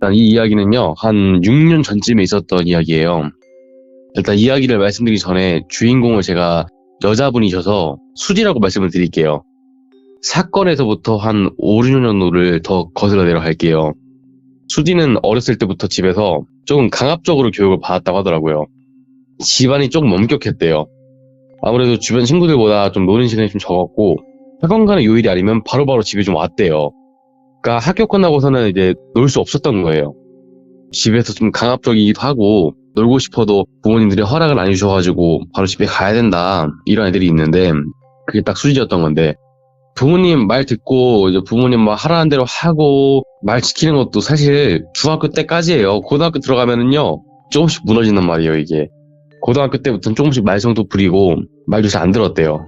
일단 이 이야기는요, 한 6년 전쯤에 있었던 이야기예요. 일단 이야기를 말씀드리기 전에 주인공을 제가 여자분이셔서 수지라고 말씀을 드릴게요. 사건에서부터 한 5, 6년 정도를 더 거슬러 내려갈게요. 수지는 어렸을 때부터 집에서 조금 강압적으로 교육을 받았다고 하더라고요. 집안이 조금 엄격했대요. 아무래도 주변 친구들보다 좀 노는 시간이 좀 적었고 학원 가는 요일이 아니면 바로바로 집에 좀 왔대요. 그러니까 학교 끝나고서는 이제 놀 수 없었던 거예요. 집에서 좀 강압적이기도 하고 놀고 싶어도 부모님들이 허락을 안 해주셔가지고 바로 집에 가야 된다 이런 애들이 있는데 그게 딱 수지였던 건데 부모님 말 듣고 이제 부모님 막 하라는 대로 하고 말 지키는 것도 사실 중학교 때까지예요. 고등학교 들어가면은요 조금씩 무너진단 말이에요 이게. 고등학교 때부터는 조금씩 말썽도 부리고 말도 잘 안 들었대요.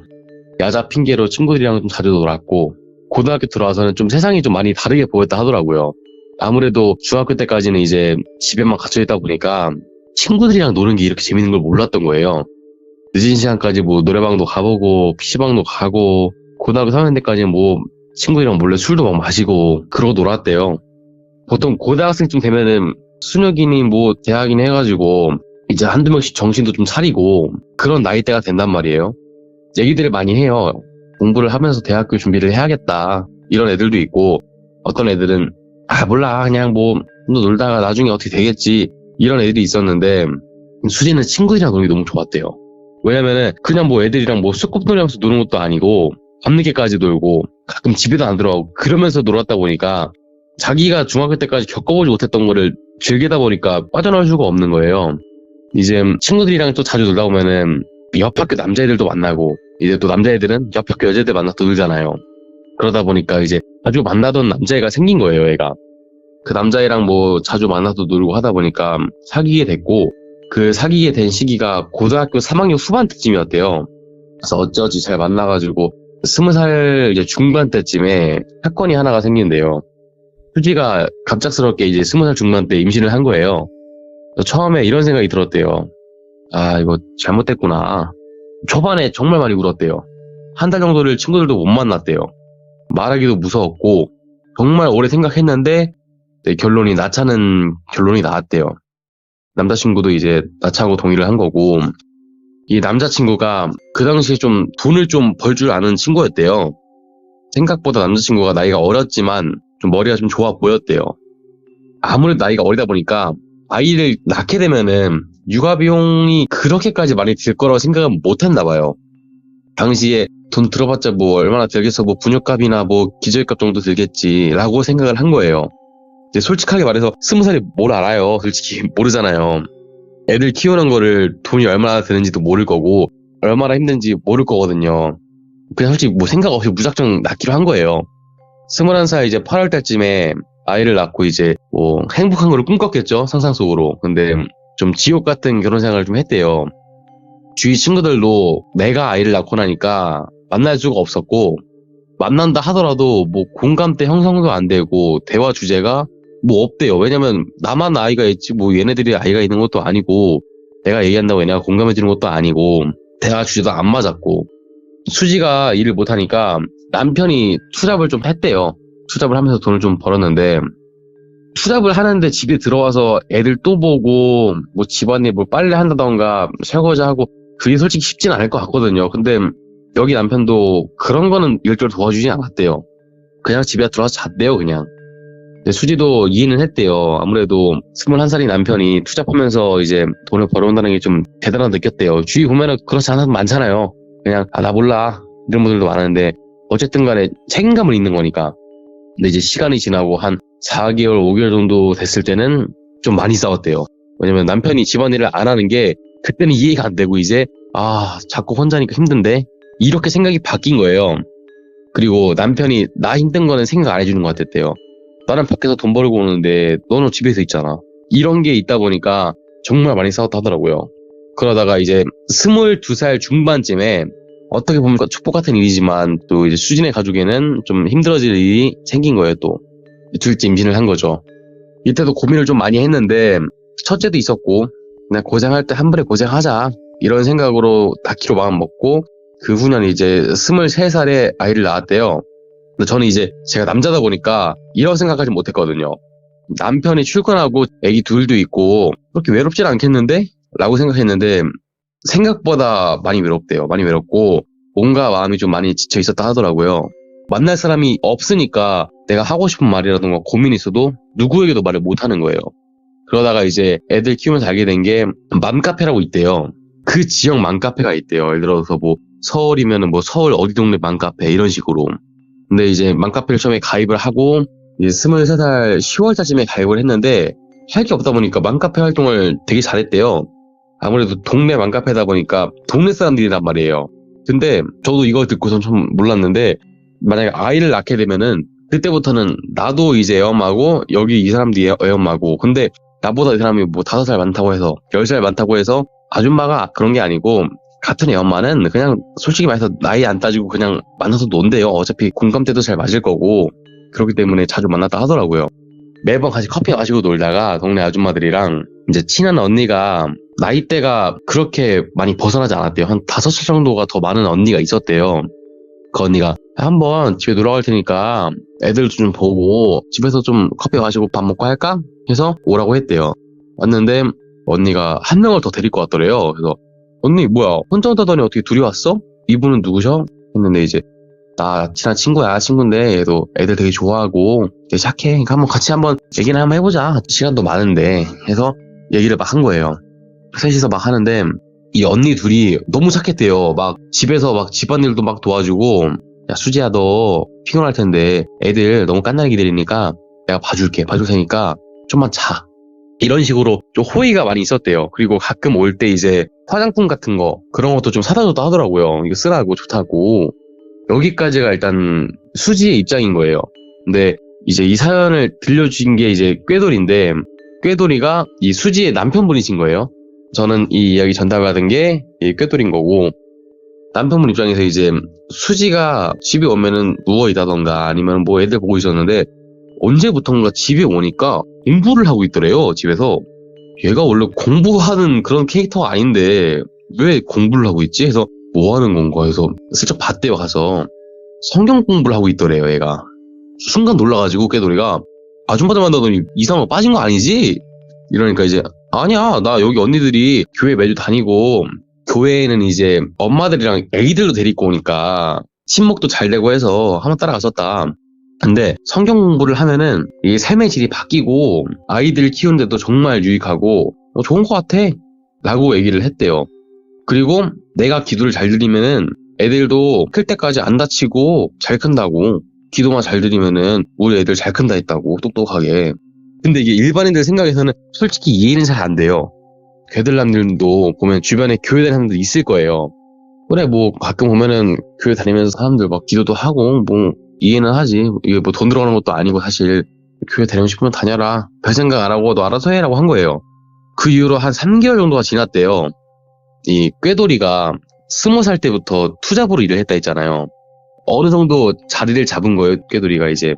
야자 핑계로 친구들이랑 좀 자주 놀았고 고등학교 들어와서는 좀 세상이 좀 많이 다르게 보였다 하더라고요. 아무래도 중학교 때까지는 이제 집에만 갇혀있다 보니까 친구들이랑 노는 게 이렇게 재밌는 걸 몰랐던 거예요. 늦은 시간까지 뭐 노래방도 가보고 PC방도 가고 고등학교 3학년 때까지는 뭐 친구들이랑 몰래 술도 막 마시고 그러고 놀았대요. 보통 고등학생쯤 되면은 수녀기니 뭐 대학이니 해가지고 이제 한두 명씩 정신도 좀 차리고 그런 나이대가 된단 말이에요. 얘기들을 많이 해요. 공부를 하면서 대학교 준비를 해야겠다. 이런 애들도 있고 어떤 애들은 몰라 그냥 뭐 좀 더 놀다가 나중에 어떻게 되겠지 이런 애들이 있었는데 수지는 친구들이랑 노는 게 너무 좋았대요. 왜냐면은 그냥 뭐 애들이랑 뭐 숲꽃놀이 하면서 노는 것도 아니고 밤늦게까지 놀고 가끔 집에도 안 들어가고 그러면서 놀았다 보니까 자기가 중학교 때까지 겪어보지 못했던 거를 즐기다 보니까 빠져나올 수가 없는 거예요. 이제 친구들이랑 또 자주 놀다 보면은 옆 학교 남자애들도 만나고 이제 또 남자애들은 옆 학교 여자애들 만나서 놀잖아요. 그러다 보니까 이제 자주 만나던 남자애가 생긴 거예요, 얘가. 그 남자애랑 뭐 자주 만나서 놀고 하다 보니까 사귀게 됐고 그 사귀게 된 시기가 고등학교 3학년 후반 때쯤이었대요. 그래서 어쩌지 잘 만나가지고 20살 이제 중반 때쯤에 사건이 하나가 생긴대요. 수지가 갑작스럽게 이제 20살 중반 때 임신을 한 거예요. 처음에 이런 생각이 들었대요. 이거 잘못됐구나. 초반에 정말 많이 울었대요. 한 달 정도를 친구들도 못 만났대요. 말하기도 무서웠고 정말 오래 생각했는데 결론이 낳자는 결론이 나왔대요. 남자친구도 이제 낳자고 동의를 한 거고 이 남자친구가 그 당시에 좀 돈을 좀 벌 줄 아는 친구였대요. 생각보다 남자친구가 나이가 어렸지만 좀 머리가 좀 좋아 보였대요. 아무래도 나이가 어리다 보니까 아이를 낳게 되면은 육아 비용이 그렇게까지 많이 들 거라고 생각은 못 했나 봐요. 당시에 돈 들어봤자 뭐 얼마나 들겠어, 뭐 분유값이나 뭐 기저귀값 정도 들겠지라고 생각을 한 거예요. 이제 솔직하게 말해서 20살이 뭘 알아요. 솔직히 모르잖아요. 애들 키우는 거를 돈이 얼마나 드는지도 모를 거고 얼마나 힘든지 모를 거거든요. 그냥 솔직히 뭐 생각 없이 무작정 낳기로 한 거예요. 21살 이제 8월 달쯤에 아이를 낳고 이제 뭐 행복한 거를 꿈꿨겠죠, 상상 속으로. 근데 좀 지옥 같은 결혼 생활을 좀 했대요. 주위 친구들도 내가 아이를 낳고 나니까 만날 수가 없었고 만난다 하더라도 뭐 공감대 형성도 안 되고 대화 주제가 뭐 없대요. 왜냐면 나만 아이가 있지 뭐 얘네들이 아이가 있는 것도 아니고 내가 얘기한다고 얘네가 공감해 주는 것도 아니고 대화 주제도 안 맞았고 수지가 일을 못하니까 남편이 투잡을 좀 했대요. 투잡을 하면서 돈을 좀 벌었는데 투잡을 하는데 집에 들어와서 애들 또 보고 뭐 집안에 뭐 빨래 한다던가 설거지 하고 그게 솔직히 쉽진 않을 것 같거든요. 근데 여기 남편도 그런 거는 일절 도와주지 않았대요. 그냥 집에 들어와서 잤대요, 그냥. 근데 수지도 이해는 했대요. 아무래도 21살인 남편이 투잡하면서 이제 돈을 벌어온다는 게 좀 대단하다 느꼈대요. 주위 보면은 그렇지 않은 사람 많잖아요. 그냥 나 몰라 이런 분들도 많은데 어쨌든 간에 책임감을 있는 거니까. 근데 이제 시간이 지나고 한 4개월, 5개월 정도 됐을 때는 좀 많이 싸웠대요. 왜냐면 남편이 집안일을 안 하는 게 그때는 이해가 안 되고 이제 자꾸 혼자니까 힘든데 이렇게 생각이 바뀐 거예요. 그리고 남편이 나 힘든 거는 생각 안 해주는 것 같았대요. 나는 밖에서 돈 벌고 오는데 너는 집에서 있잖아. 이런 게 있다 보니까 정말 많이 싸웠다 하더라고요. 그러다가 이제 22살 중반쯤에 어떻게 보면 축복 같은 일이지만 또 이제 수진의 가족에는 좀 힘들어질 일이 생긴 거예요. 또 둘째 임신을 한 거죠. 이때도 고민을 좀 많이 했는데 첫째도 있었고 그냥 고생할 때 한 번에 고생하자 이런 생각으로 낳기로 마음 먹고 그 후년 이제 23살에 아이를 낳았대요. 근데 저는 이제 제가 남자다 보니까 이런 생각까지 못했거든요. 남편이 출근하고 애기 둘도 있고 그렇게 외롭진 않겠는데? 라고 생각했는데 생각보다 많이 외롭대요. 많이 외롭고 뭔가 마음이 좀 많이 지쳐 있었다 하더라고요. 만날 사람이 없으니까 내가 하고 싶은 말이라던가 고민이 있어도 누구에게도 말을 못 하는 거예요. 그러다가 이제 애들 키우면서 알게 된 게 맘카페라고 있대요. 그 지역 맘카페가 있대요. 예를 들어서 뭐 서울이면은 뭐 서울 어디 동네 맘카페 이런 식으로. 근데 이제 맘카페를 처음에 가입을 하고 이제 23살 10월달쯤에 가입을 했는데 할 게 없다 보니까 맘카페 활동을 되게 잘했대요. 아무래도 동네 맘카페다 보니까 동네 사람들이란 말이에요. 근데 저도 이거 듣고선 좀 몰랐는데 만약에 아이를 낳게 되면은 그때부터는 나도 이제 애엄마고 여기 이 사람도 애엄마고 근데 나보다 이 사람이 뭐 5살 많다고 해서 10살 많다고 해서 아줌마가 그런 게 아니고 같은 애엄마는 그냥 솔직히 말해서 나이 안 따지고 그냥 만나서 논대요. 어차피 공감대도 잘 맞을 거고 그렇기 때문에 자주 만났다 하더라고요. 매번 같이 커피 마시고 놀다가 동네 아줌마들이랑 이제 친한 언니가 나이대가 그렇게 많이 벗어나지 않았대요. 한 5살 정도가 더 많은 언니가 있었대요. 그 언니가 한번 집에 놀러 갈 테니까 애들도 좀 보고 집에서 좀 커피 마시고 밥 먹고 할까? 해서 오라고 했대요. 왔는데 언니가 한 명을 더 데리고 왔더래요. 그래서 언니 뭐야 혼자 온다더니 어떻게 둘이 왔어? 이분은 누구셔? 했는데 이제 나 친한 친구인데 얘도 애들 되게 좋아하고 되게 착해. 그러니까 한번 얘기나 한번 해보자. 시간도 많은데 해서 얘기를 막 한 거예요. 셋이서 막 하는데 이 언니 둘이 너무 착했대요. 막 집에서 막 집안일도 막 도와주고 야 수지야 너 피곤할 텐데 애들 너무 깐난하게 기다리니까 내가 봐줄 테니까 좀만 자. 이런 식으로 좀 호의가 많이 있었대요. 그리고 가끔 올 때 이제 화장품 같은 거 그런 것도 좀 사다 줬다 하더라고요. 이거 쓰라고 좋다고. 여기까지가 일단 수지의 입장인 거예요. 근데 이제 이 사연을 들려주신 게 이제 꾀돌인데 꾀돌이가 이 수지의 남편분이신 거예요. 저는 이 이야기 전달받은 게 이 꾀돌인 거고 남편분 입장에서 이제 수지가 집에 오면은 누워있다던가 아니면 뭐 애들 보고 있었는데 언제부턴가 집에 오니까 공부를 하고 있더래요. 집에서. 얘가 원래 공부하는 그런 캐릭터가 아닌데 왜 공부를 하고 있지? 해서 뭐 하는 건가 해서 슬쩍 봤대요. 가서 성경 공부를 하고 있더래요. 얘가. 순간 놀라가지고 꾀돌이가 아줌마들 만나더니 이상한 거 빠진 거 아니지? 이러니까 이제 아니야 나 여기 언니들이 교회 매주 다니고 교회에는 이제 엄마들이랑 애기들도 데리고 오니까 친목도 잘 되고 해서 한번 따라갔었다. 근데 성경 공부를 하면은 이 삶의 질이 바뀌고 아이들 키우는데도 정말 유익하고 좋은 것 같아 라고 얘기를 했대요. 그리고 내가 기도를 잘 드리면은 애들도 클 때까지 안 다치고 잘 큰다고. 기도만 잘 드리면은 우리 애들 잘 큰다 했다고 똑똑하게. 근데 이게 일반인들 생각에서는 솔직히 이해는 잘 안 돼요. 괴들남들도 보면 주변에 교회 다니는 사람들 있을 거예요. 그래 뭐 가끔 보면은 교회 다니면서 사람들 막 기도도 하고 뭐 이해는 하지. 이게 뭐 돈 들어가는 것도 아니고 사실 교회 다니고 싶으면 다녀라. 별 생각 안 하고 너 알아서 해라고 한 거예요. 그 이후로 한 3개월 정도가 지났대요. 이 꾀돌이가 20살 때부터 투잡으로 일을 했다 했잖아요. 어느 정도 자리를 잡은 거예요. 꾀돌이가 이제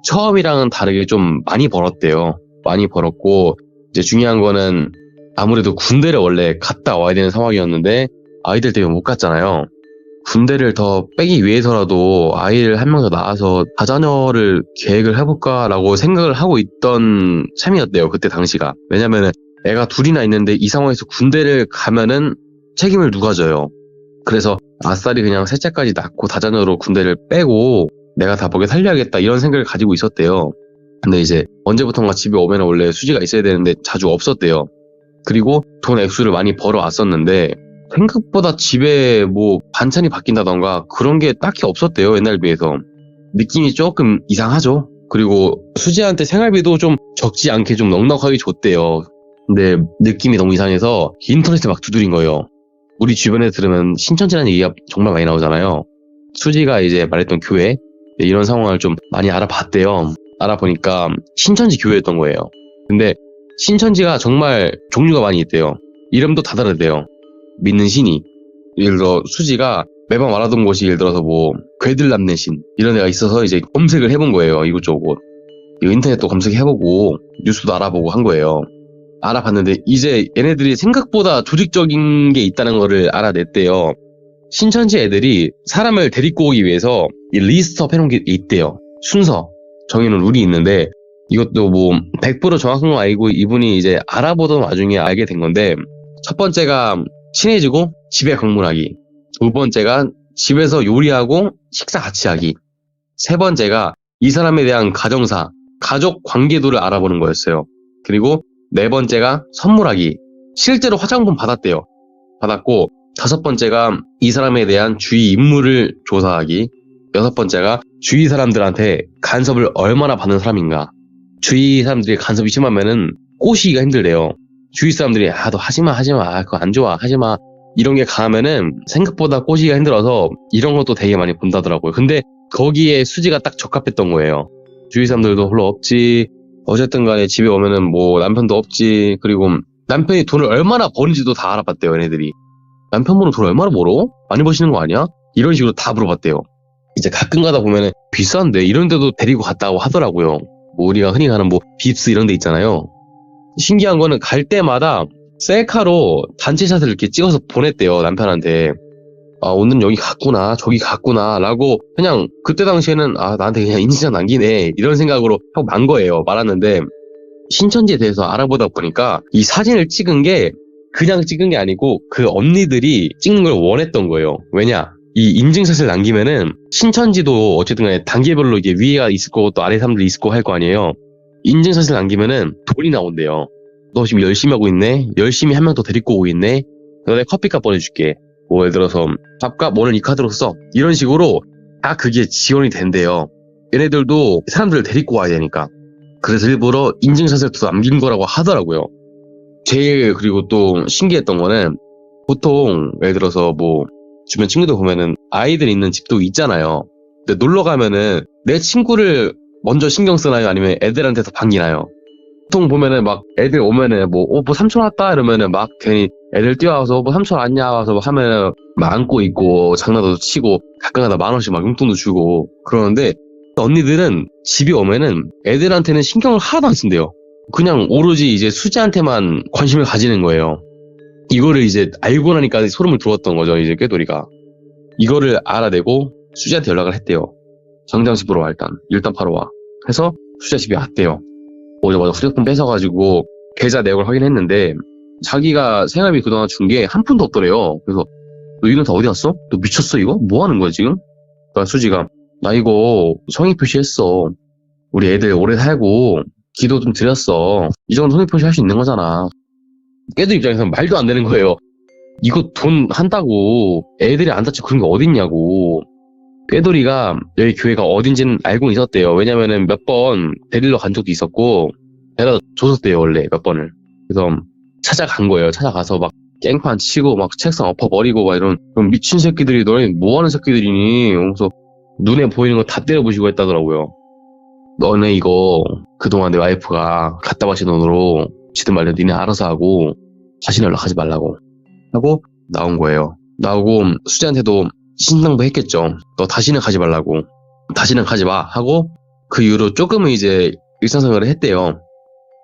처음이랑은 다르게 좀 많이 벌었대요. 많이 벌었고 이제 중요한 거는 아무래도 군대를 원래 갔다 와야 되는 상황이었는데 아이들 때문에 못 갔잖아요. 군대를 더 빼기 위해서라도 아이를 한 명 더 낳아서 다자녀를 계획을 해볼까라고 생각을 하고 있던 참이었대요. 그때 당시가. 왜냐면은 애가 둘이나 있는데 이 상황에서 군대를 가면은 책임을 누가 져요. 그래서 아싸리 그냥 셋째까지 낳고 다자녀로 군대를 빼고 내가 다 먹여 살려야겠다 이런 생각을 가지고 있었대요. 근데 이제 언제부턴가 집에 오면 원래 수지가 있어야 되는데 자주 없었대요. 그리고 돈 액수를 많이 벌어왔었는데 생각보다 집에 뭐 반찬이 바뀐다던가 그런 게 딱히 없었대요. 옛날 비해서. 느낌이 조금 이상하죠. 그리고 수지한테 생활비도 좀 적지 않게 좀 넉넉하게 줬대요. 근데 느낌이 너무 이상해서 인터넷에 막 두드린 거예요. 우리 주변에 들으면 신천지라는 얘기가 정말 많이 나오잖아요. 수지가 이제 말했던 교회 이런 상황을 좀 많이 알아봤대요. 알아보니까 신천지 교회였던 거예요. 근데 신천지가 정말 종류가 많이 있대요. 이름도 다 다르대요. 믿는 신이. 예를 들어 수지가 매번 말하던 곳이 예를 들어서 뭐 괴들남네 신 이런 데가 있어서 이제 검색을 해본 거예요. 이곳저곳. 인터넷도 검색해보고 뉴스도 알아보고 한 거예요. 알아봤는데 이제 얘네들이 생각보다 조직적인 게 있다는 거를 알아냈대요. 신천지 애들이 사람을 데리고 오기 위해서 이 리스트업 해놓은 게 있대요. 순서 정해놓은 룰이 있는데 이것도 뭐 100% 정확한 건 아니고 이분이 이제 알아보던 와중에 알게 된 건데, 첫 번째가 친해지고 집에 방문하기, 두 번째가 집에서 요리하고 식사 같이 하기, 세 번째가 이 사람에 대한 가정사, 가족 관계도를 알아보는 거였어요. 그리고 네 번째가 선물하기, 실제로 화장품 받았대요. 받았고, 다섯 번째가 이 사람에 대한 주위 인물을 조사하기, 여섯 번째가 주위 사람들한테 간섭을 얼마나 받는 사람인가. 주위 사람들이 간섭이 심하면은 꼬시기가 힘들대요. 주위 사람들이 너 하지마 그거 안 좋아 하지마 이런 게 강하면은 생각보다 꼬시기가 힘들어서 이런 것도 되게 많이 본다더라고요. 근데 거기에 수지가 딱 적합했던 거예요. 주위 사람들도 별로 없지, 어쨌든 간에 집에 오면은 뭐 남편도 없지, 그리고 남편이 돈을 얼마나 버는지도 다 알아봤대요. 얘네들이 남편분은 돈을 얼마나 벌어? 많이 버시는 거 아니야? 이런 식으로 다 물어봤대요. 이제 가끔 가다 보면은 비싼데 이런 데도 데리고 갔다고 하더라고요. 뭐 우리가 흔히 가는 뭐 빕스 이런 데 있잖아요. 신기한 거는 갈 때마다 셀카로 단체샷을 이렇게 찍어서 보냈대요, 남편한테. 오늘 여기 갔구나 저기 갔구나 라고, 그냥 그때 당시에는 나한테 그냥 인증샷 남기네 이런 생각으로 하고 만 거예요. 말았는데 신천지에 대해서 알아보다 보니까 이 사진을 찍은 게 그냥 찍은 게 아니고 그 언니들이 찍는 걸 원했던 거예요. 왜냐, 이 인증샷을 남기면은 신천지도 어쨌든 간에 단계별로 이게 위에가 있을 거고 또 아래 사람들이 있을 거고 할 거 아니에요. 인증샷을 남기면은 돈이 나온대요. 너 지금 열심히 하고 있네? 열심히 한 명 더 데리고 오고 있네? 너네 커피값 보내줄게. 뭐 예를 들어서 밥값 오늘 이 카드로 써. 이런 식으로 다 그게 지원이 된대요. 얘네들도 사람들을 데리고 와야 되니까. 그래서 일부러 인증샷을 더 남긴 거라고 하더라고요. 제일 그리고 또 신기했던 거는, 보통 예를 들어서 뭐 주변 친구들 보면은 아이들 있는 집도 있잖아요. 근데 놀러 가면은 내 친구를 먼저 신경 쓰나요? 아니면 애들한테서 반기나요? 보통 보면은 막 애들 오면은 뭐 삼촌 왔다 이러면은 막 괜히 애들 뛰어와서 뭐 삼촌 왔냐 와서 막 하면은 막 안고 있고 장난도 치고 가끔가다 10,000원씩 막 용돈도 주고 그러는데, 언니들은 집에 오면은 애들한테는 신경을 하나도 안 쓴대요. 그냥 오로지 이제 수지한테만 관심을 가지는 거예요. 이거를 이제 알고 나니까 소름을 돋았던 거죠, 이제 꾀돌이가. 이거를 알아내고 수지한테 연락을 했대요. 당장 집으로 와, 일단 바로 와 해서 수지가 집에 왔대요. 오자마자 휴대폰 뺏어가지고 계좌 내역을 확인했는데 자기가 생활비 그동안 준 게 한 푼도 없더래요. 그래서 너 이건 다 어디 갔어? 너 미쳤어 이거? 뭐 하는 거야 지금? 그러니까 수지가 나 이거 성의 표시했어. 우리 애들 오래 살고 기도 좀 드렸어. 이 정도 성의 표시 할 수 있는 거잖아. 애들 입장에서는 말도 안 되는 거예요. 이거 돈 한다고 애들이 안 다치고 그런 게 어딨냐고. 꾀돌이가 여기 교회가 어딘지는 알고 있었대요. 왜냐면은 몇 번 데리러 간 적도 있었고 데려다 줬었대요, 원래 몇 번을. 그래서 찾아간 거예요. 찾아가서 막 깽판 치고 막 책상 엎어버리고 막 이런 미친 새끼들이 너네 뭐하는 새끼들이니? 그래서 눈에 보이는 거 다 때려부시고 했다더라고요. 너네 이거 그동안 내 와이프가 갖다 바친 돈으로 지든 말든 니네 알아서 하고 다시 연락하지 말라고 하고 나온 거예요. 나오고 수지한테도 신당도 했겠죠. 너 다시는 가지 말라고, 다시는 가지 마 하고 그 이후로 조금은 이제 일상생활을 했대요.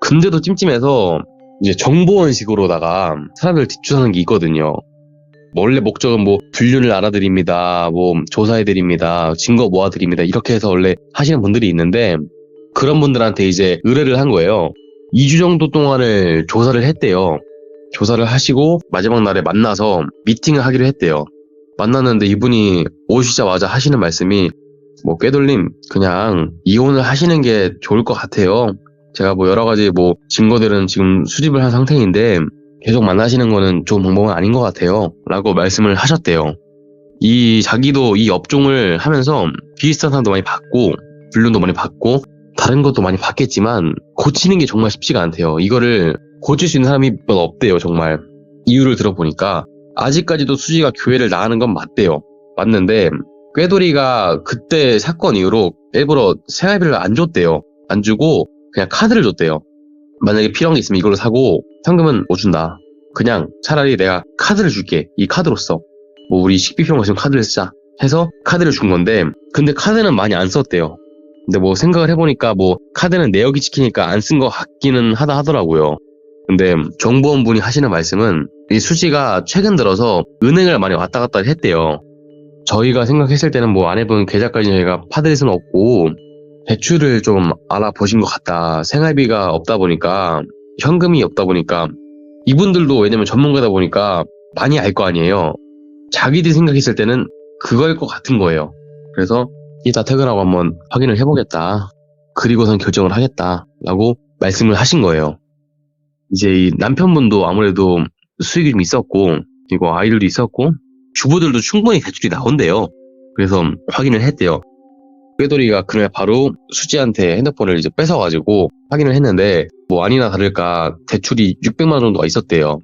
근데도 찜찜해서 이제 정보원식으로다가 사람들 뒷조사하는 게 있거든요. 원래 목적은 뭐 불륜을 알아드립니다, 뭐 조사해드립니다, 증거 모아드립니다 이렇게 해서 원래 하시는 분들이 있는데, 그런 분들한테 이제 의뢰를 한 거예요. 2주 정도 동안을 조사를 했대요. 조사를 하시고 마지막 날에 만나서 미팅을 하기로 했대요. 만났는데 이분이 오시자마자 하시는 말씀이 뭐 꾀돌님 그냥 이혼을 하시는 게 좋을 것 같아요. 제가 뭐 여러 가지 뭐 증거들은 지금 수집을 한 상태인데 계속 만나시는 거는 좋은 방법은 아닌 것 같아요 라고 말씀을 하셨대요. 자기도 이 업종을 하면서 비슷한 사람도 많이 봤고 불륜도 많이 봤고 다른 것도 많이 봤겠지만 고치는 게 정말 쉽지가 않대요. 이거를 고칠 수 있는 사람이 몇 없대요. 정말 이유를 들어보니까 아직까지도 수지가 교회를 나가는 건 맞대요. 맞는데 꾀돌이가 그때 사건 이후로 일부러 생활비를 안 줬대요. 안 주고 그냥 카드를 줬대요. 만약에 필요한 게 있으면 이걸로 사고 현금은 못 준다. 그냥 차라리 내가 카드를 줄게. 이 카드로 써. 뭐 우리 식비 필요한 거 있으면 카드를 쓰자 해서 카드를 준 건데, 근데 카드는 많이 안 썼대요. 근데 뭐 생각을 해보니까 뭐 카드는 내역이 찍히니까 안 쓴 거 같기는 하더라고요. 근데 정보원 분이 하시는 말씀은 이 수지가 최근 들어서 은행을 많이 왔다 갔다 했대요. 저희가 생각했을 때는 뭐 아내분 계좌까지 저희가 파드릴 수는 없고 대출을 좀 알아보신 것 같다. 생활비가 없다 보니까, 현금이 없다 보니까, 이분들도 왜냐면 전문가다 보니까 많이 알 거 아니에요. 자기들이 생각했을 때는 그거일 것 같은 거예요. 그래서 이따 퇴근하고 한번 확인을 해보겠다. 그리고선 결정을 하겠다. 라고 말씀을 하신 거예요. 이제 이 남편분도 아무래도 수익이 좀 있었고, 그리고 아이들도 있었고, 주부들도 충분히 대출이 나온대요. 그래서 확인을 했대요. 꾀돌이가 그날 바로 수지한테 핸드폰을 이제 뺏어가지고 확인을 했는데, 뭐 아니나 다를까 대출이 600만 원 정도가 있었대요.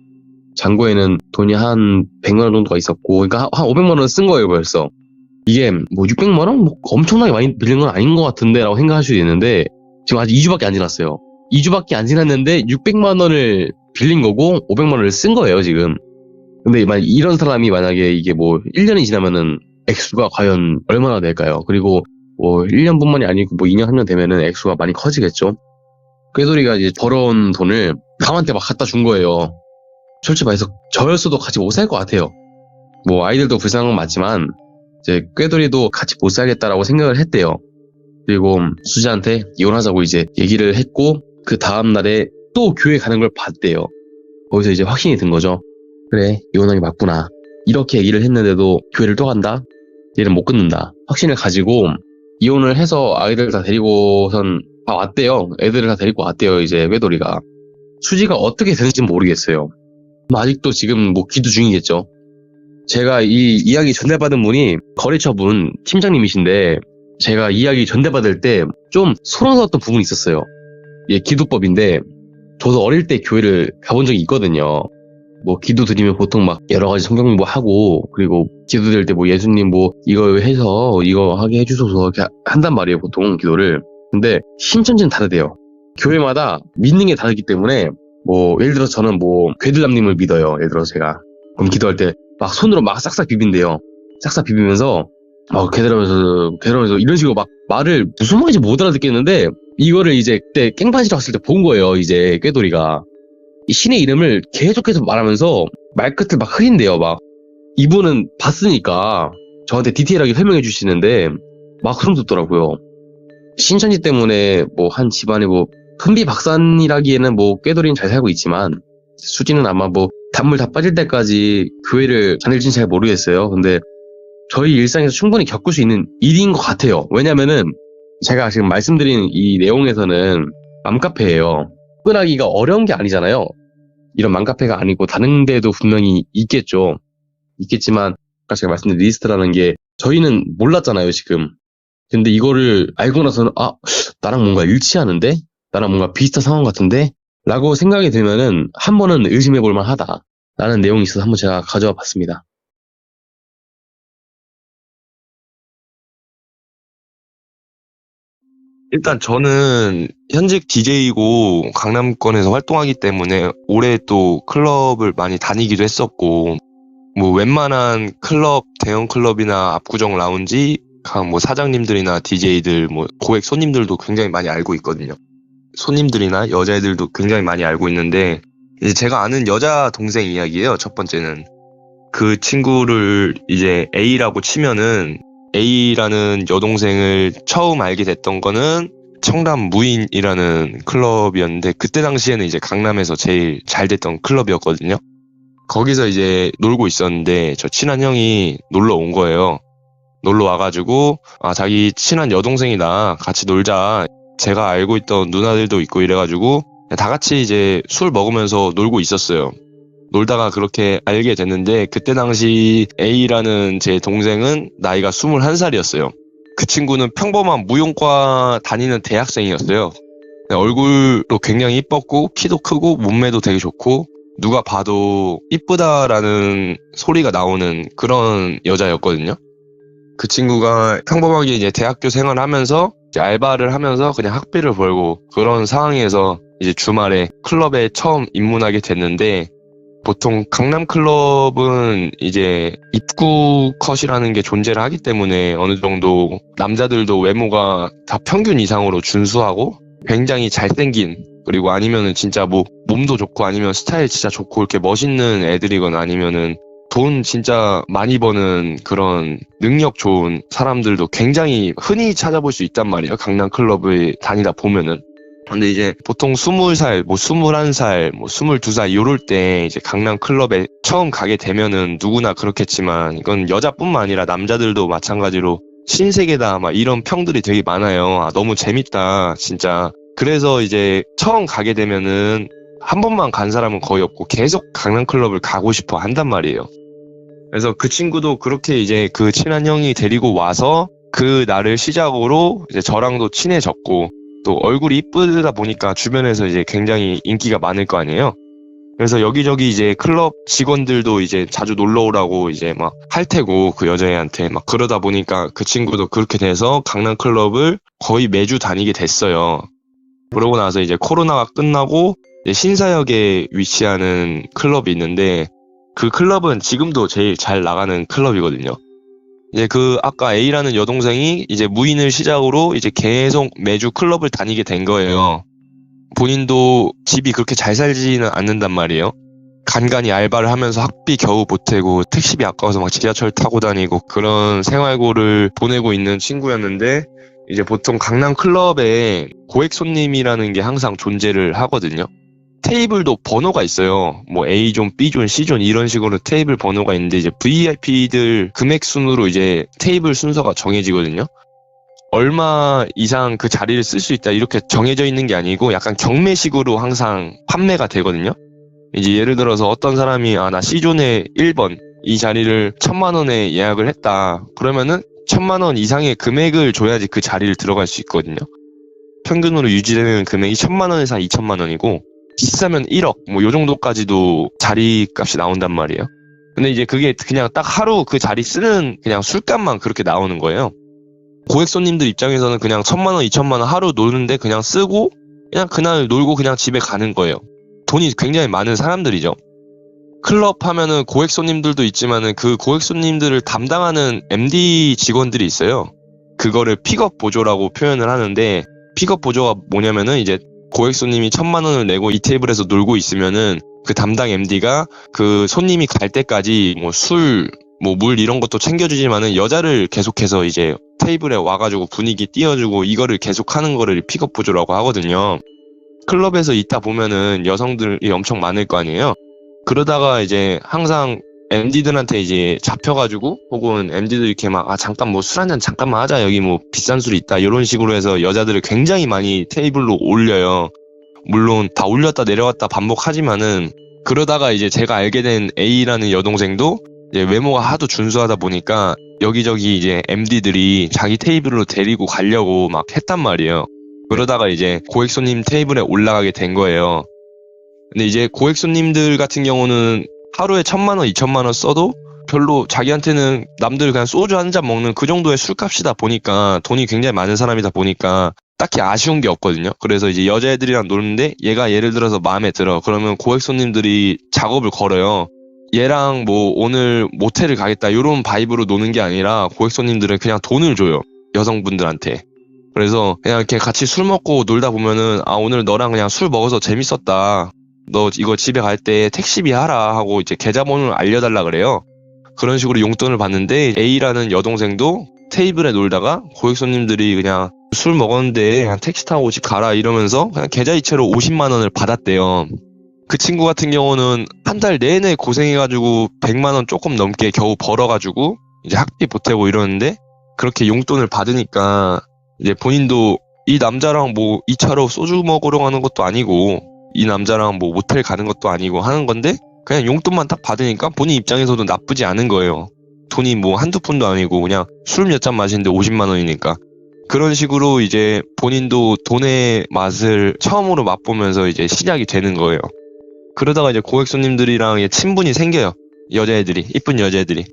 잔고에는 돈이 한 100만 원 정도가 있었고, 그러니까 한 500만 원 쓴 거예요, 벌써. 이게 뭐 600만 원? 뭐 엄청나게 많이 빌린 건 아닌 것 같은데 라고 생각할 수도 있는데, 지금 아직 2주밖에 안 지났어요. 2주밖에 안 지났는데 600만 원을 빌린 거고 500만 원을 쓴 거예요, 지금. 근데 이런 사람이 만약에 이게 뭐 1년이 지나면은 액수가 과연 얼마나 될까요? 그리고 뭐 1년뿐만이 아니고 뭐 2년, 3년 되면은 액수가 많이 커지겠죠? 꾀돌이가 이제 벌어온 돈을 남한테 막 갖다 준 거예요. 솔직히 말해서 저였어도 같이 못 살 것 같아요. 뭐 아이들도 불쌍한 건 맞지만 이제 꾀돌이도 같이 못 살겠다라고 생각을 했대요. 그리고 수지한테 이혼하자고 이제 얘기를 했고, 그 다음날에 또 교회 가는 걸 봤대요. 거기서 이제 확신이 든 거죠. 그래, 이혼하는 게 맞구나. 이렇게 얘기를 했는데도 교회를 또 간다? 얘는 못 끊는다. 확신을 가지고 이혼을 해서 아이들 다 데리고선 다 왔대요. 애들을 다 데리고 왔대요, 이제 꾀돌이가. 수지가 어떻게 되는지는 모르겠어요. 아직도 지금 뭐 기도 중이겠죠. 제가 이 이야기 전달받은 분이 거래처분 팀장님이신데, 제가 이야기 전달받을 때 좀 소름 돋았던 부분이 있었어요. 이게 기도법인데, 저도 어릴 때 교회를 가본 적이 있거든요. 뭐 기도 드리면 보통 막 여러 가지 성경 공부하고, 그리고 기도 드릴 때 뭐 예수님 뭐 이거 해서 이거 하게 해주소서 이렇게 한단 말이에요, 보통 기도를. 근데 신천지는 다르대요. 교회마다 믿는 게 다르기 때문에, 뭐 예를 들어서 저는 뭐 괴들남님을 믿어요. 예를 들어서 제가 그럼 기도할 때 막 손으로 막 싹싹 비빈대요. 싹싹 비비면서 막 괴들하면서 이런 식으로 막 말을 무슨 말인지 못 알아듣겠는데, 이거를 이제 그때 깽판시러 갔을 때 본 거예요, 이제 꾀돌이가. 이 신의 이름을 계속해서 말하면서 말끝을 막 흐린대요. 막 이분은 봤으니까 저한테 디테일하게 설명해 주시는데 막 소름 돋더라고요. 신천지 때문에 뭐 한 집안에 뭐 흥비박산이라기에는 뭐 꾀돌이는 잘 살고 있지만, 수지는 아마 뭐 단물 다 빠질 때까지 교회를 다닐지는 잘 모르겠어요. 근데 저희 일상에서 충분히 겪을 수 있는 일인 것 같아요. 왜냐면은 제가 지금 말씀드린 이 내용에서는 맘카페예요. 접근하기가 어려운 게 아니잖아요. 이런 맘카페가 아니고 다른 데도 분명히 있겠죠. 있겠지만 아까 제가 말씀드린 리스트라는 게 저희는 몰랐잖아요, 지금. 근데 이거를 알고 나서는 나랑 뭔가 일치하는데? 나랑 뭔가 비슷한 상황 같은데? 라고 생각이 들면은 한 번은 의심해 볼 만하다 라는 내용이 있어서 한번 제가 가져와 봤습니다. 일단 저는 현직 DJ이고 강남권에서 활동하기 때문에 올해 또 클럽을 많이 다니기도 했었고, 뭐 웬만한 클럽, 대형 클럽이나 압구정 라운지, 각 뭐 사장님들이나 DJ들, 뭐 고액 손님들도 굉장히 많이 알고 있거든요. 손님들이나 여자애들도 굉장히 많이 알고 있는데, 이제 제가 아는 여자 동생 이야기예요. 첫 번째는 그 친구를 이제 A라고 치면은, A라는 여동생을 처음 알게 됐던 거는 청담 무인이라는 클럽이었는데, 그때 당시에는 이제 강남에서 제일 잘 됐던 클럽이었거든요. 거기서 이제 놀고 있었는데 저 친한 형이 놀러 온 거예요. 놀러 와가지고 자기 친한 여동생이다, 같이 놀자. 제가 알고 있던 누나들도 있고 이래가지고 다 같이 이제 술 먹으면서 놀고 있었어요. 놀다가 그렇게 알게 됐는데, 그때 당시 A라는 제 동생은 나이가 21살이었어요. 그 친구는 평범한 무용과 다니는 대학생이었어요. 얼굴도 굉장히 이뻤고 키도 크고 몸매도 되게 좋고 누가 봐도 이쁘다라는 소리가 나오는 그런 여자였거든요. 그 친구가 평범하게 이제 대학교 생활을 하면서 이제 알바를 하면서 그냥 학비를 벌고 그런 상황에서 이제 주말에 클럽에 처음 입문하게 됐는데, 보통 강남 클럽은 이제 입구 컷이라는 게 존재를 하기 때문에 어느 정도 남자들도 외모가 다 평균 이상으로 준수하고 굉장히 잘생긴, 그리고 아니면은 진짜 뭐 몸도 좋고 아니면 스타일 진짜 좋고 이렇게 멋있는 애들이거나 아니면은 돈 진짜 많이 버는 그런 능력 좋은 사람들도 굉장히 흔히 찾아볼 수 있단 말이에요. 강남 클럽을 다니다 보면은. 근데 이제 보통 20살, 뭐 21살, 뭐 22살 요럴 때 이제 강남 클럽에 처음 가게 되면은 누구나 그렇겠지만 이건 여자뿐만 아니라 남자들도 마찬가지로 신세계다 막 이런 평들이 되게 많아요. 아, 너무 재밌다 진짜. 그래서 이제 처음 가게 되면은 한 번만 간 사람은 거의 없고 계속 강남 클럽을 가고 싶어 한단 말이에요. 그래서 그 친구도 그렇게 이제 그 친한 형이 데리고 와서 그 날을 시작으로 이제 저랑도 친해졌고 또 얼굴이 이쁘다 보니까 주변에서 이제 굉장히 인기가 많을 거 아니에요. 그래서 여기저기 이제 클럽 직원들도 이제 자주 놀러 오라고 이제 막 할 테고 그 여자애한테 막 그러다 보니까 그 친구도 그렇게 돼서 강남 클럽을 거의 매주 다니게 됐어요. 그러고 나서 이제 코로나가 끝나고 이제 신사역에 위치하는 클럽이 있는데 그 클럽은 지금도 제일 잘 나가는 클럽이거든요. 이제 그 아까 A라는 여동생이 이제 무인을 시작으로 이제 계속 매주 클럽을 다니게 된 거예요. 본인도 집이 그렇게 잘 살지는 않는단 말이에요. 간간히 알바를 하면서 학비 겨우 보태고 택시비 아까워서 막 지하철 타고 다니고 그런 생활고를 보내고 있는 친구였는데 이제 보통 강남 클럽에 고액 손님이라는 게 항상 존재를 하거든요. 테이블도 번호가 있어요. 뭐 A존, B존, C존 이런 식으로 테이블 번호가 있는데 이제 VIP들 금액 순으로 이제 테이블 순서가 정해지거든요. 얼마 이상 그 자리를 쓸 수 있다 이렇게 정해져 있는 게 아니고 약간 경매식으로 항상 판매가 되거든요. 이제 예를 들어서 어떤 사람이 나 C존에 1번 이 자리를 1,000만 원에 예약을 했다. 그러면은 1,000만 원 이상의 금액을 줘야지 그 자리를 들어갈 수 있거든요. 평균으로 유지되는 금액이 1,000만 원에서 2,000만 원이고 비싸면 1억 뭐 요 정도까지도 자리 값이 나온단 말이에요. 근데 이제 그게 그냥 딱 하루 그 자리 쓰는 그냥 술값만 그렇게 나오는 거예요. 고액 손님들 입장에서는 그냥 1,000만 원, 2,000만 원 하루 노는데 그냥 쓰고 그냥 그날 놀고 그냥 집에 가는 거예요. 돈이 굉장히 많은 사람들이죠. 클럽 하면은 고액 손님들도 있지만은 그 고액 손님들을 담당하는 MD 직원들이 있어요. 그거를 픽업 보조라고 표현을 하는데 픽업 보조가 뭐냐면은 이제 고액 손님이 1,000만 원을 내고 이 테이블에서 놀고 있으면은 그 담당 MD가 그 손님이 갈 때까지 뭐 술, 뭐 물 이런 것도 챙겨주지만은 여자를 계속해서 이제 테이블에 와가지고 분위기 띄워주고 이거를 계속 하는 거를 픽업 보조라고 하거든요. 클럽에서 있다 보면은 여성들이 엄청 많을 거 아니에요. 그러다가 이제 항상 MD들한테 이제 잡혀가지고 혹은 MD들 이렇게 막 잠깐 뭐 술 한잔 잠깐만 하자 여기 뭐 비싼 술이 있다 이런 식으로 해서 여자들을 굉장히 많이 테이블로 올려요. 물론 다 올렸다 내려왔다 반복하지만은 그러다가 이제 제가 알게 된 A라는 여동생도 이제 외모가 하도 준수하다 보니까 여기저기 이제 MD들이 자기 테이블로 데리고 가려고 막 했단 말이에요. 그러다가 이제 고액 손님 테이블에 올라가게 된 거예요. 근데 이제 고액 손님들 같은 경우는 하루에 1,000만 원, 2,000만 원 써도 별로 자기한테는 남들 그냥 소주 한 잔 먹는 그 정도의 술값이다 보니까 돈이 굉장히 많은 사람이다 보니까 딱히 아쉬운 게 없거든요. 그래서 이제 여자애들이랑 노는데 얘가 예를 들어서 마음에 들어. 그러면 고액 손님들이 작업을 걸어요. 얘랑 뭐 오늘 모텔을 가겠다 이런 바이브로 노는 게 아니라 고액 손님들은 그냥 돈을 줘요. 여성분들한테. 그래서 그냥 이렇게 같이 술 먹고 놀다 보면은 오늘 너랑 그냥 술 먹어서 재밌었다. 너 이거 집에 갈 때 택시비 하라 하고 이제 계좌번호를 알려달라 그래요. 그런 식으로 용돈을 받는데 A라는 여동생도 테이블에 놀다가 고액 손님들이 그냥 술 먹었는데 그냥 택시 타고 집 가라 이러면서 그냥 계좌이체로 50만 원을 받았대요. 그 친구 같은 경우는 한 달 내내 고생해가지고 100만 원 조금 넘게 겨우 벌어가지고 이제 학비 보태고 이러는데 그렇게 용돈을 받으니까 이제 본인도 이 남자랑 뭐 2차로 소주 먹으러 가는 것도 아니고 이 남자랑 뭐 모텔 가는 것도 아니고 하는 건데 그냥 용돈만 딱 받으니까 본인 입장에서도 나쁘지 않은 거예요. 돈이 뭐 한두 푼도 아니고 그냥 술 몇 잔 마시는데 50만 원이니까. 그런 식으로 이제 본인도 돈의 맛을 처음으로 맛보면서 이제 시작이 되는 거예요. 그러다가 이제 고액 손님들이랑 친분이 생겨요. 여자애들이, 이쁜 여자애들이.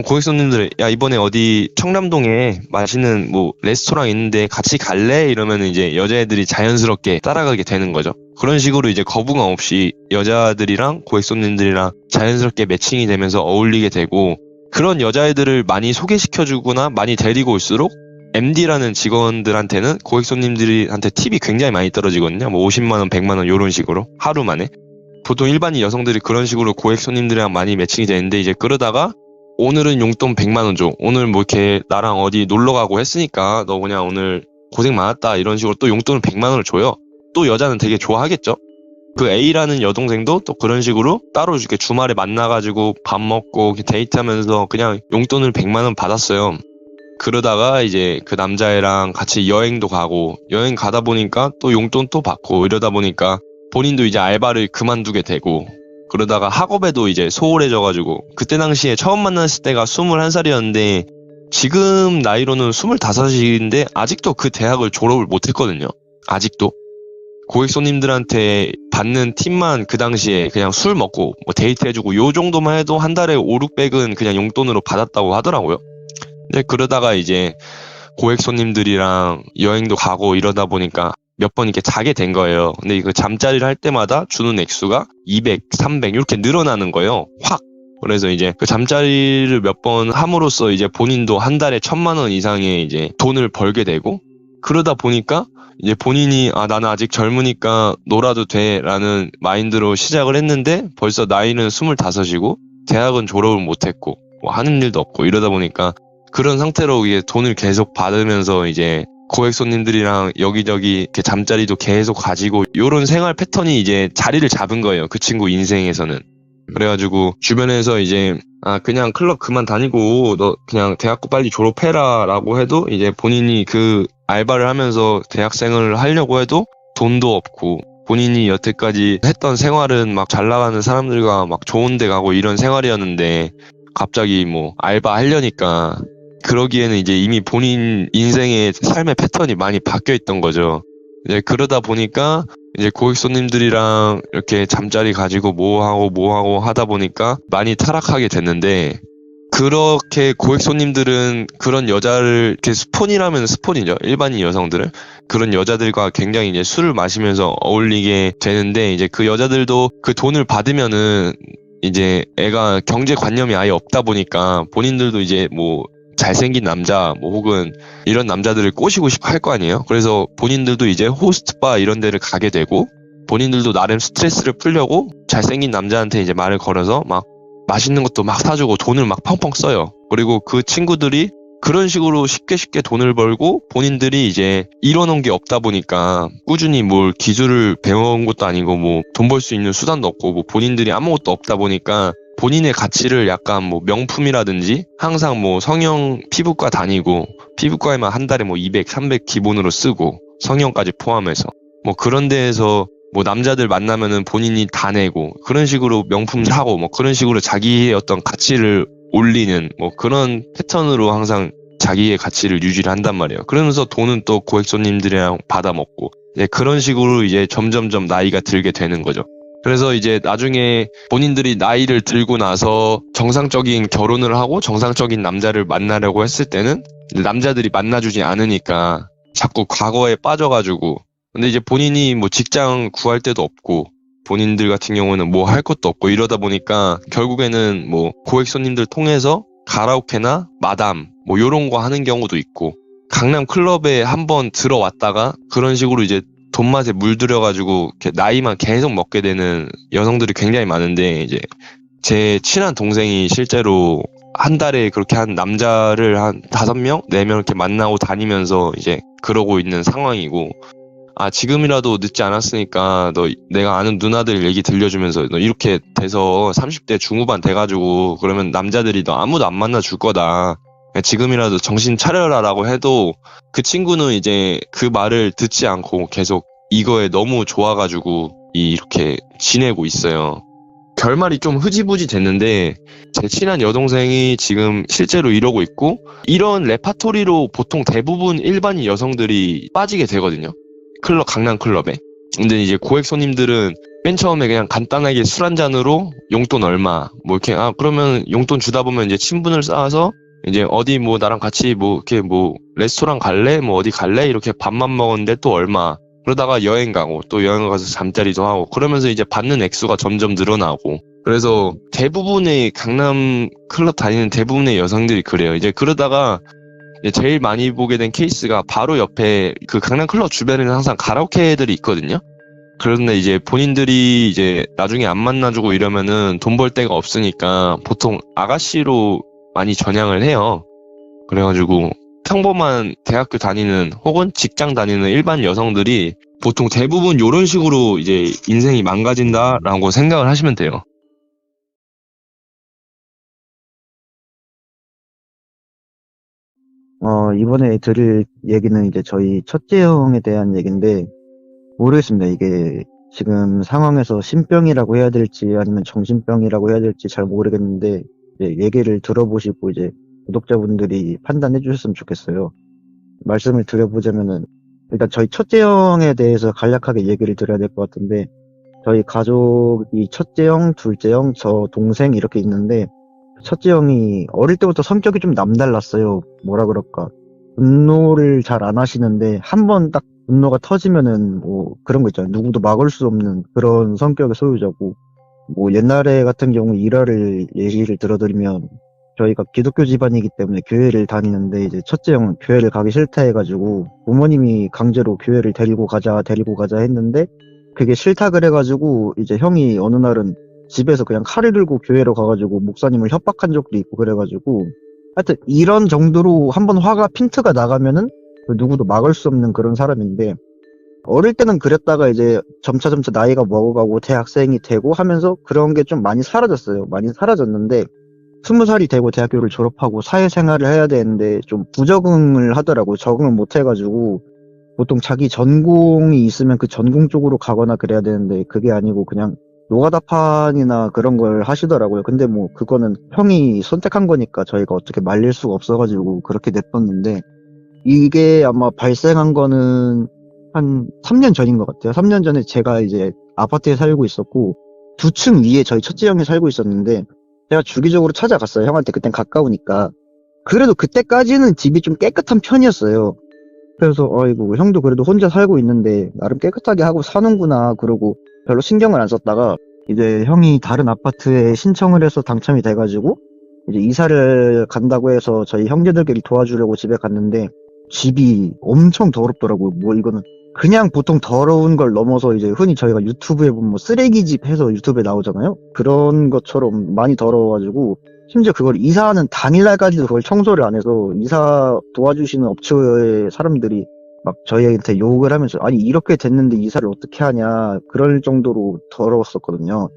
고객 손님들, 야, 이번에 어디 청담동에 맛있는 뭐 레스토랑 있는데 같이 갈래? 이러면 이제 여자애들이 자연스럽게 따라가게 되는 거죠. 그런 식으로 이제 거부감 없이 여자들이랑 고객 손님들이랑 자연스럽게 매칭이 되면서 어울리게 되고 그런 여자애들을 많이 소개시켜주거나 많이 데리고 올수록 MD라는 직원들한테는 고객 손님들한테 팁이 굉장히 많이 떨어지거든요. 뭐 50만 원, 100만 원 이런 식으로 하루 만에. 보통 일반인 여성들이 그런 식으로 고액 손님들이랑 많이 매칭이 되는데 이제 그러다가 오늘은 용돈 100만 원 줘. 오늘 뭐 이렇게 나랑 어디 놀러 가고 했으니까 너 그냥 오늘 고생 많았다. 이런 식으로 또 용돈을 100만 원을 줘요. 또 여자는 되게 좋아하겠죠? 그 A라는 여동생도 또 그런 식으로 따로 이렇게 주말에 만나가지고 밥 먹고 데이트하면서 그냥 용돈을 100만 원 받았어요. 그러다가 이제 그 남자애랑 같이 여행도 가고 여행 가다 보니까 또 용돈 또 받고 이러다 보니까 본인도 이제 알바를 그만두게 되고 그러다가 학업에도 이제 소홀해져가지고 그때 당시에 처음 만났을 때가 21살이었는데 지금 나이로는 25인데 아직도 그 대학을 졸업을 못했거든요. 아직도. 고액 손님들한테 받는 팁만 그 당시에 그냥 술 먹고 뭐 데이트해주고 요 정도만 해도 한 달에 5, 600은 그냥 용돈으로 받았다고 하더라고요. 근데 그러다가 이제 고액 손님들이랑 여행도 가고 이러다 보니까 몇 번 이렇게 자게 된 거예요. 근데 이거 잠자리를 할 때마다 주는 액수가 200, 300 이렇게 늘어나는 거예요. 확. 그래서 이제 그 잠자리를 몇 번 함으로써 이제 본인도 한 달에 1,000만 원 이상의 이제 돈을 벌게 되고 그러다 보니까 이제 본인이 나는 아직 젊으니까 놀아도 돼라는 마인드로 시작을 했는데 벌써 나이는 25이고 대학은 졸업을 못했고 뭐 하는 일도 없고 이러다 보니까 그런 상태로 이게 돈을 계속 받으면서 이제 고액 손님들이랑 여기저기 이렇게 잠자리도 계속 가지고 요런 생활 패턴이 이제 자리를 잡은 거예요. 그 친구 인생에서는. 그래가지고 주변에서 이제 그냥 클럽 그만 다니고 너 그냥 대학교 빨리 졸업해라 라고 해도 이제 본인이 그 알바를 하면서 대학생을 하려고 해도 돈도 없고 본인이 여태까지 했던 생활은 막 잘 나가는 사람들과 막 좋은 데 가고 이런 생활이었는데 갑자기 뭐 알바 하려니까 그러기에는 이제 이미 본인 인생의 삶의 패턴이 많이 바뀌어 있던 거죠. 이제 그러다 보니까 이제 고액 손님들이랑 이렇게 잠자리 가지고 뭐 하고 하다 보니까 많이 타락하게 됐는데 그렇게 고액 손님들은 그런 여자를 이렇게 스폰이라면 스폰이죠. 일반인 여성들은 그런 여자들과 굉장히 이제 술을 마시면서 어울리게 되는데 이제 그 여자들도 그 돈을 받으면은 이제 애가 경제관념이 아예 없다 보니까 본인들도 이제 뭐 잘생긴 남자 뭐 혹은 이런 남자들을 꼬시고 싶어 할 거 아니에요. 그래서 본인들도 이제 호스트바 이런 데를 가게 되고 본인들도 나름 스트레스를 풀려고 잘생긴 남자한테 이제 말을 걸어서 막 맛있는 것도 막 사주고 돈을 막 펑펑 써요. 그리고 그 친구들이 그런 식으로 쉽게 돈을 벌고 본인들이 이제 이뤄놓은 게 없다 보니까 꾸준히 뭘 기술을 배워온 것도 아니고 뭐 돈 벌 수 있는 수단도 없고 뭐 본인들이 아무것도 없다 보니까 본인의 가치를 약간 뭐 명품이라든지 항상 뭐 성형 피부과 다니고 피부과에만 한 달에 뭐 200, 300 기본으로 쓰고 성형까지 포함해서 뭐 그런 데에서 뭐 남자들 만나면은 본인이 다 내고 그런 식으로 명품 사고 뭐 그런 식으로 자기의 어떤 가치를 올리는 뭐 그런 패턴으로 항상 자기의 가치를 유지를 한단 말이에요. 그러면서 돈은 또 고액 손님들이랑 받아먹고 이제 그런 식으로 이제 점점점 나이가 들게 되는 거죠. 그래서 이제 나중에 본인들이 나이를 들고 나서 정상적인 결혼을 하고 정상적인 남자를 만나려고 했을 때는 남자들이 만나주지 않으니까 자꾸 과거에 빠져가지고 근데 이제 본인이 뭐 직장 구할 데도 없고 본인들 같은 경우는 뭐 할 것도 없고 이러다 보니까 결국에는 뭐 고액 손님들 통해서 가라오케나 마담 뭐 요런 거 하는 경우도 있고 강남 클럽에 한번 들어왔다가 그런 식으로 이제 돈맛에 물들여가지고 나이만 계속 먹게 되는 여성들이 굉장히 많은데 이제 제 친한 동생이 실제로 한 달에 그렇게 한 남자를 한 5명, 4명 이렇게 만나고 다니면서 이제 그러고 있는 상황이고 지금이라도 늦지 않았으니까 너 내가 아는 누나들 얘기 들려주면서 너 이렇게 돼서 30대 중후반 돼가지고 그러면 남자들이 너 아무도 안 만나줄 거다. 지금이라도 정신 차려라라고 해도 그 친구는 이제 그 말을 듣지 않고 계속 이거에 너무 좋아가지고 이렇게 지내고 있어요. 결말이 좀 흐지부지 됐는데 제 친한 여동생이 지금 실제로 이러고 있고 이런 레파토리로 보통 대부분 일반인 여성들이 빠지게 되거든요. 강남 클럽에. 근데 이제 고액 손님들은 맨 처음에 그냥 간단하게 술 한 잔으로 용돈 얼마 뭐 이렇게 그러면 용돈 주다 보면 이제 친분을 쌓아서 이제 어디 뭐 나랑 같이 뭐 이렇게 뭐 레스토랑 갈래? 뭐 어디 갈래? 이렇게 밥만 먹었는데 또 얼마. 그러다가 여행 가고 또 여행 가서 잠자리도 하고 그러면서 이제 받는 액수가 점점 늘어나고 그래서 대부분의 강남 클럽 다니는 대부분의 여성들이 그래요. 이제 그러다가 이제 제일 많이 보게 된 케이스가 바로 옆에 그 강남 클럽 주변에는 항상 가라오케들이 있거든요. 그런데 이제 본인들이 이제 나중에 안 만나주고 이러면은 돈 벌 데가 없으니까 보통 아가씨로 많이 전향을 해요. 그래가지고 평범한 대학교 다니는 혹은 직장 다니는 일반 여성들이 보통 대부분 이런 식으로 이제 인생이 망가진다라고 생각을 하시면 돼요. 이번에 드릴 얘기는 이제 저희 첫째 형에 대한 얘기인데, 모르겠습니다. 이게 지금 상황에서 신병이라고 해야 될지 아니면 정신병이라고 해야 될지 잘 모르겠는데, 이제 얘기를 들어보시고 이제 구독자분들이 판단해 주셨으면 좋겠어요. 말씀을 드려보자면은, 일단 저희 첫째 형에 대해서 간략하게 얘기를 드려야 될 것 같은데, 저희 가족이 첫째 형, 둘째 형, 저 동생 이렇게 있는데, 첫째 형이 어릴 때부터 성격이 좀 남달랐어요. 뭐라 그럴까. 분노를 잘 안 하시는데, 한 번 딱 분노가 터지면은, 뭐, 그런 거 있잖아요. 누구도 막을 수 없는 그런 성격의 소유자고, 뭐, 옛날에 같은 경우 일화를 얘기를 들어드리면, 저희가 기독교 집안이기 때문에 교회를 다니는데, 이제 첫째 형은 교회를 가기 싫다 해가지고, 부모님이 강제로 교회를 데리고 가자 했는데, 그게 싫다 그래가지고, 이제 형이 어느 날은 집에서 그냥 칼을 들고 교회로 가가지고 목사님을 협박한 적도 있고 그래가지고 하여튼 이런 정도로 한번 화가 핀트가 나가면은 그 누구도 막을 수 없는 그런 사람인데 어릴 때는 그랬다가 이제 점차 나이가 먹어가고 대학생이 되고 하면서 그런 게 좀 많이 사라졌어요. 많이 사라졌는데 20살이 되고 대학교를 졸업하고 사회생활을 해야 되는데 좀 부적응을 하더라고요. 적응을 못 해가지고 보통 자기 전공이 있으면 그 전공 쪽으로 가거나 그래야 되는데 그게 아니고 그냥 노가다판이나 그런 걸 하시더라고요. 근데 뭐 그거는 형이 선택한 거니까 저희가 어떻게 말릴 수가 없어가지고 그렇게 냈었는데 이게 아마 발생한 거는 한 3년 전인 것 같아요. 3년 전에 제가 이제 아파트에 살고 있었고 2층 위에 저희 첫째 형이 살고 있었는데 제가 주기적으로 찾아갔어요. 형한테 그땐 가까우니까. 그래도 그때까지는 집이 좀 깨끗한 편이었어요. 그래서 어이구 형도 그래도 혼자 살고 있는데 나름 깨끗하게 하고 사는구나 그러고 별로 신경을 안 썼다가 이제 형이 다른 아파트에 신청을 해서 당첨이 돼가지고 이제 이사를 간다고 해서 저희 형제들끼리 도와주려고 집에 갔는데 집이 엄청 더럽더라고요. 뭐 이거는 그냥 보통 더러운 걸 넘어서 이제 흔히 저희가 유튜브에 보면 뭐 쓰레기집 해서 유튜브에 나오잖아요. 그런 것처럼 많이 더러워가지고 심지어 그걸 이사하는 당일날까지도 그걸 청소를 안 해서 이사 도와주시는 업체의 사람들이 막 저희한테 욕을 하면서 아니 이렇게 됐는데 이사를 어떻게 하냐 그럴 정도로 더러웠었거든요.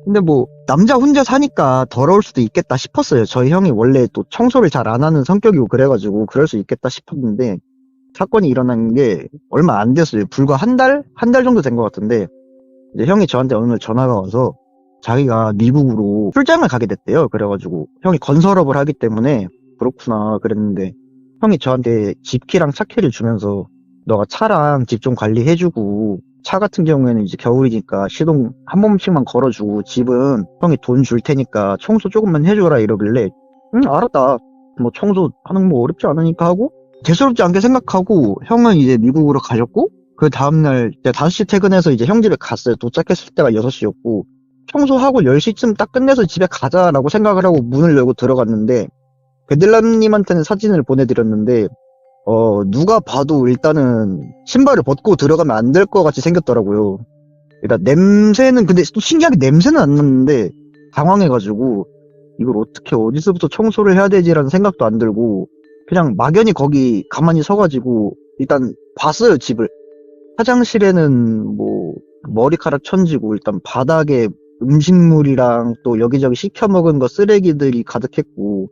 근데 뭐 남자 혼자 사니까 더러울 수도 있겠다 싶었어요. 저희 형이 원래 또 청소를 잘 안 하는 성격이고 그래가지고 그럴 수 있겠다 싶었는데 사건이 일어난 게 얼마 안 됐어요. 불과 한 달? 한 달 정도 된 것 같은데 이제 형이 저한테 어느 날 전화가 와서 자기가 미국으로 출장을 가게 됐대요. 그래가지고 형이 건설업을 하기 때문에 그렇구나 그랬는데 형이 저한테 집키랑 차키를 주면서 너가 차랑 집 좀 관리해주고 차 같은 경우에는 이제 겨울이니까 시동 한 번씩만 걸어주고 집은 형이 돈 줄 테니까 청소 조금만 해줘라 이러길래 응 알았다 뭐 청소하는 거 어렵지 않으니까 하고 대수롭지 않게 생각하고 형은 이제 미국으로 가셨고 그 다음날 5시 퇴근해서 이제 형 집에 갔어요. 도착했을 때가 6시였고 청소하고 10시쯤 딱 끝내서 집에 가자라고 생각을 하고 문을 열고 들어갔는데 베들람님한테는 사진을 보내드렸는데 누가 봐도 일단은 신발을 벗고 들어가면 안 될 것 같이 생겼더라고요. 일단 냄새는 근데 또 신기하게 냄새는 안 났는데 당황해가지고 이걸 어떻게 어디서부터 청소를 해야 되지라는 생각도 안 들고 그냥 막연히 거기 가만히 서가지고 일단 봤어요 집을. 화장실에는 뭐 머리카락 천지고 일단 바닥에 음식물이랑 또 여기저기 시켜 먹은 거 쓰레기들이 가득했고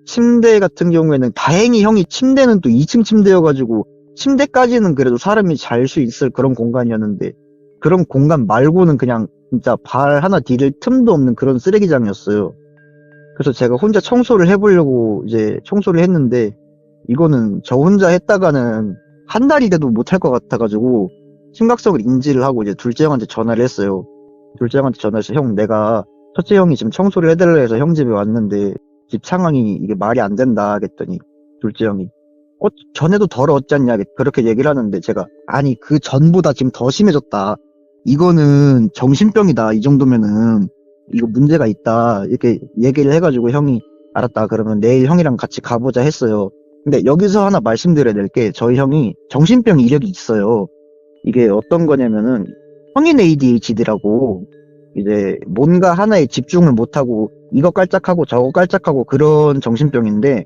침대 같은 경우에는 다행히 형이 침대는 또 2층 침대여가지고 침대까지는 그래도 사람이 잘 수 있을 그런 공간이었는데 그런 공간 말고는 그냥 진짜 발 하나 디딜 틈도 없는 그런 쓰레기장이었어요. 그래서 제가 혼자 청소를 해보려고 이제 청소를 했는데 이거는 저 혼자 했다가는 한 달이 돼도 못할 것 같아가지고 심각성을 인지를 하고 이제 둘째 형한테 전화를 했어요. 둘째 형한테 전화해서 형 내가 첫째 형이 지금 청소를 해달라 해서 형 집에 왔는데 집 상황이 이게 말이 안 된다 하겠더니 둘째 형이 전에도 더러웠지 않냐 그렇게 얘기를 하는데 제가 아니 그 전보다 지금 더 심해졌다. 이거는 정신병이다. 이 정도면은 이거 문제가 있다. 이렇게 얘기를 해가지고 형이 알았다. 그러면 내일 형이랑 같이 가보자 했어요. 근데 여기서 하나 말씀드려야 될 게 저희 형이 정신병 이력이 있어요. 이게 어떤 거냐면은 성인 ADHD라고 이제 뭔가 하나에 집중을 못하고 이거 깔짝하고 저거 깔짝하고 그런 정신병인데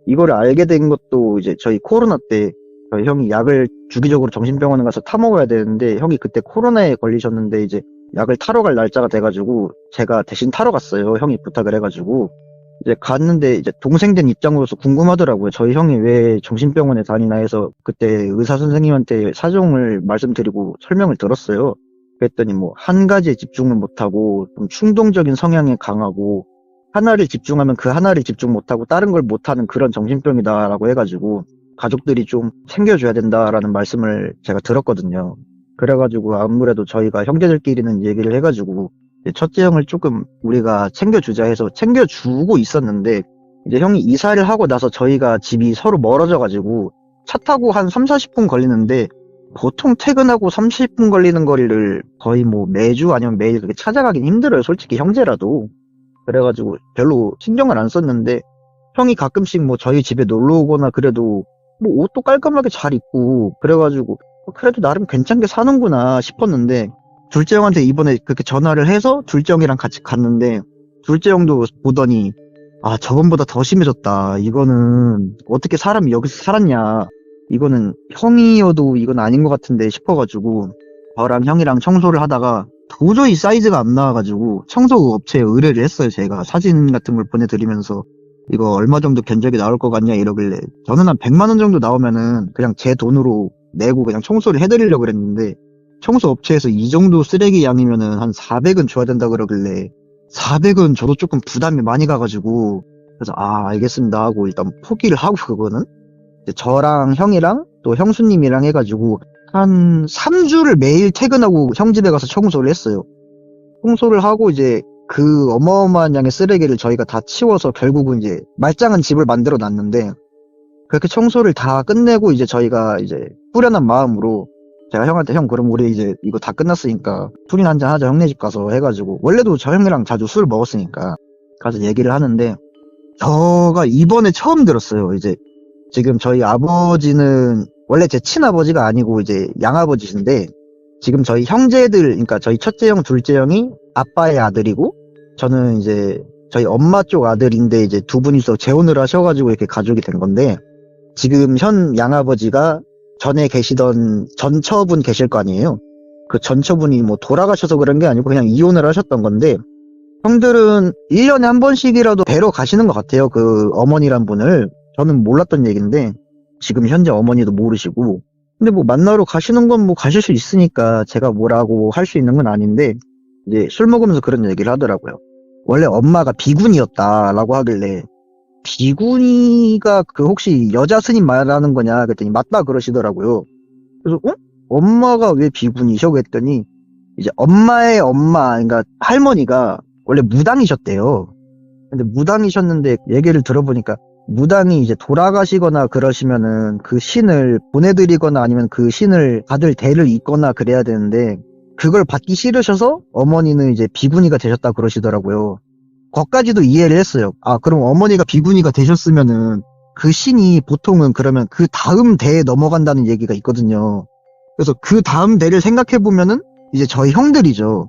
이거를 알게 된 것도 이제 저희 코로나 때 저희 형이 약을 주기적으로 정신병원에 가서 타 먹어야 되는데 형이 그때 코로나에 걸리셨는데 이제 약을 타러 갈 날짜가 돼가지고 제가 대신 타러 갔어요. 형이 부탁을 해가지고 이제 갔는데 이제 동생 된 입장으로서 궁금하더라고요. 저희 형이 왜 정신병원에 다니나 해서 그때 의사 선생님한테 사정을 말씀드리고 설명을 들었어요. 그랬더니 뭐 한 가지에 집중을 못하고 좀 충동적인 성향이 강하고 하나를 집중하면 그 하나를 집중 못하고 다른 걸 못하는 그런 정신병이다라고 해가지고 가족들이 좀 챙겨줘야 된다라는 말씀을 제가 들었거든요. 그래가지고 아무래도 저희가 형제들끼리는 얘기를 해가지고 이제 첫째 형을 조금 우리가 챙겨주자 해서 챙겨주고 있었는데 이제 형이 이사를 하고 나서 저희가 집이 서로 멀어져가지고 차 타고 한 3, 40분 걸리는데 보통 퇴근하고 30분 걸리는 거리를 거의 뭐 매주 아니면 매일 그렇게 찾아가긴 힘들어요. 솔직히 형제라도. 그래가지고 별로 신경을 안 썼는데 형이 가끔씩 뭐 저희 집에 놀러 오거나 그래도 뭐 옷도 깔끔하게 잘 입고 그래가지고 그래도 나름 괜찮게 사는구나 싶었는데 둘째 형한테 이번에 그렇게 전화를 해서 둘째 형이랑 같이 갔는데 둘째 형도 보더니 아 저번보다 더 심해졌다. 이거는 어떻게 사람이 여기서 살았냐. 이거는 형이어도 이건 아닌 것 같은데 싶어가지고 저랑 형이랑 청소를 하다가 도저히 사이즈가 안 나와가지고 청소 업체에 의뢰를 했어요. 제가 사진 같은 걸 보내드리면서 이거 얼마 정도 견적이 나올 것 같냐 이러길래 저는 한 100만 원 정도 나오면은 그냥 제 돈으로 내고 그냥 청소를 해드리려고 그랬는데 청소 업체에서 이 정도 쓰레기 양이면은 한 400은 줘야 된다 그러길래 400은 저도 조금 부담이 많이 가가지고 그래서 아 알겠습니다 하고 일단 포기를 하고 그거는 이제 저랑 형이랑 또 형수님이랑 해가지고 한 3주를 매일 퇴근하고 형 집에 가서 청소를 했어요. 청소를 하고 이제 그 어마어마한 양의 쓰레기를 저희가 다 치워서 결국은 이제 말짱한 집을 만들어 놨는데 그렇게 청소를 다 끝내고 이제 저희가 이제 후련한 마음으로 제가 형한테 형 그럼 우리 이제 이거 다 끝났으니까 술이나 한잔 하자 형네 집 가서 해가지고 원래도 저 형이랑 자주 술 먹었으니까 가서 얘기를 하는데 저가 이번에 처음 들었어요. 이제 지금 저희 아버지는 원래 제 친아버지가 아니고 이제 양아버지신데 지금 저희 형제들 그러니까 저희 첫째 형 둘째 형이 아빠의 아들이고 저는 이제 저희 엄마 쪽 아들인데 이제 두 분이서 재혼을 하셔가지고 이렇게 가족이 된 건데 지금 현 양아버지가 전에 계시던 전처분 계실 거 아니에요. 그 전처분이 뭐 돌아가셔서 그런 게 아니고 그냥 이혼을 하셨던 건데 형들은 1년에 한 번씩이라도 뵈러 가시는 것 같아요. 그 어머니란 분을. 저는 몰랐던 얘기인데 지금 현재 어머니도 모르시고 근데 뭐 만나러 가시는 건 뭐 가실 수 있으니까 제가 뭐라고 할 수 있는 건 아닌데 이제 술 먹으면서 그런 얘기를 하더라고요. 원래 엄마가 비구니였다라고 하길래 비구니가 그 혹시 여자 스님 말하는 거냐 그랬더니 맞다 그러시더라고요. 그래서 엄마가 왜 비구니셔 그랬더니 이제 엄마의 엄마 그러니까 할머니가 원래 무당이셨대요. 근데 무당이셨는데 얘기를 들어보니까 무당이 이제 돌아가시거나 그러시면은 그 신을 보내드리거나 아니면 그 신을 받을 대를 잇거나 그래야 되는데 그걸 받기 싫으셔서 어머니는 이제 비구니가 되셨다 그러시더라고요. 거기까지도 이해를 했어요. 아 그럼 어머니가 비구니가 되셨으면은 그 신이 보통은 그러면 그 다음 대에 넘어간다는 얘기가 있거든요. 그래서 그 다음 대를 생각해보면은 이제 저희 형들이죠.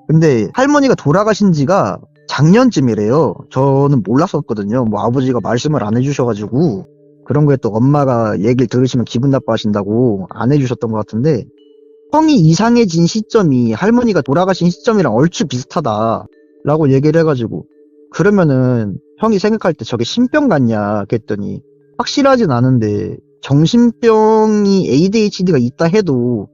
근데 할머니가 돌아가신 지가 작년쯤이래요. 저는 몰랐었거든요. 뭐 아버지가 말씀을 안 해주셔가지고 그런 거에 또 엄마가 얘기를 들으시면 기분 나빠하신다고 안 해주셨던 것 같은데 형이 이상해진 시점이 할머니가 돌아가신 시점이랑 얼추 비슷하다라고 얘기를 해가지고 그러면은 형이 생각할 때 저게 신병 같냐 그랬더니 확실하진 않은데 정신병이 ADHD가 있다 해도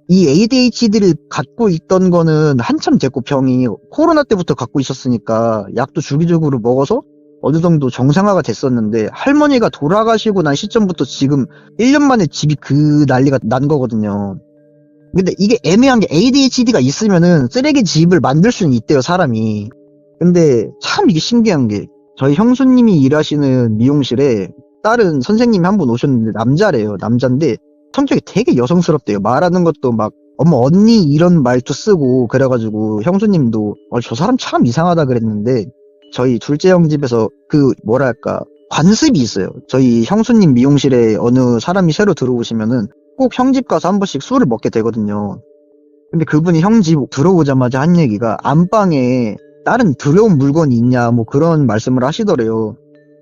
이 ADHD를 갖고 있던 거는 한참 됐고 병이 코로나 때부터 갖고 있었으니까 약도 주기적으로 먹어서 어느 정도 정상화가 됐었는데 할머니가 돌아가시고 난 시점부터 지금 1년 만에 집이 그 난리가 난 거거든요. 근데 이게 애매한 게 ADHD가 있으면은 쓰레기 집을 만들 수는 있대요 사람이. 근데 참 이게 신기한 게 저희 형수님이 일하시는 미용실에 다른 선생님이 한 분 오셨는데 남자래요. 남자인데 성격이 되게 여성스럽대요. 말하는 것도 막 어머 언니 이런 말투 쓰고 그래가지고 형수님도 저 사람 참 이상하다 그랬는데 저희 둘째 형 집에서 그 뭐랄까 관습이 있어요. 저희 형수님 미용실에 어느 사람이 새로 들어오시면은 꼭 형 집 가서 한 번씩 술을 먹게 되거든요. 근데 그분이 형 집 들어오자마자 한 얘기가 안방에 다른 두려운 물건이 있냐 뭐 그런 말씀을 하시더래요.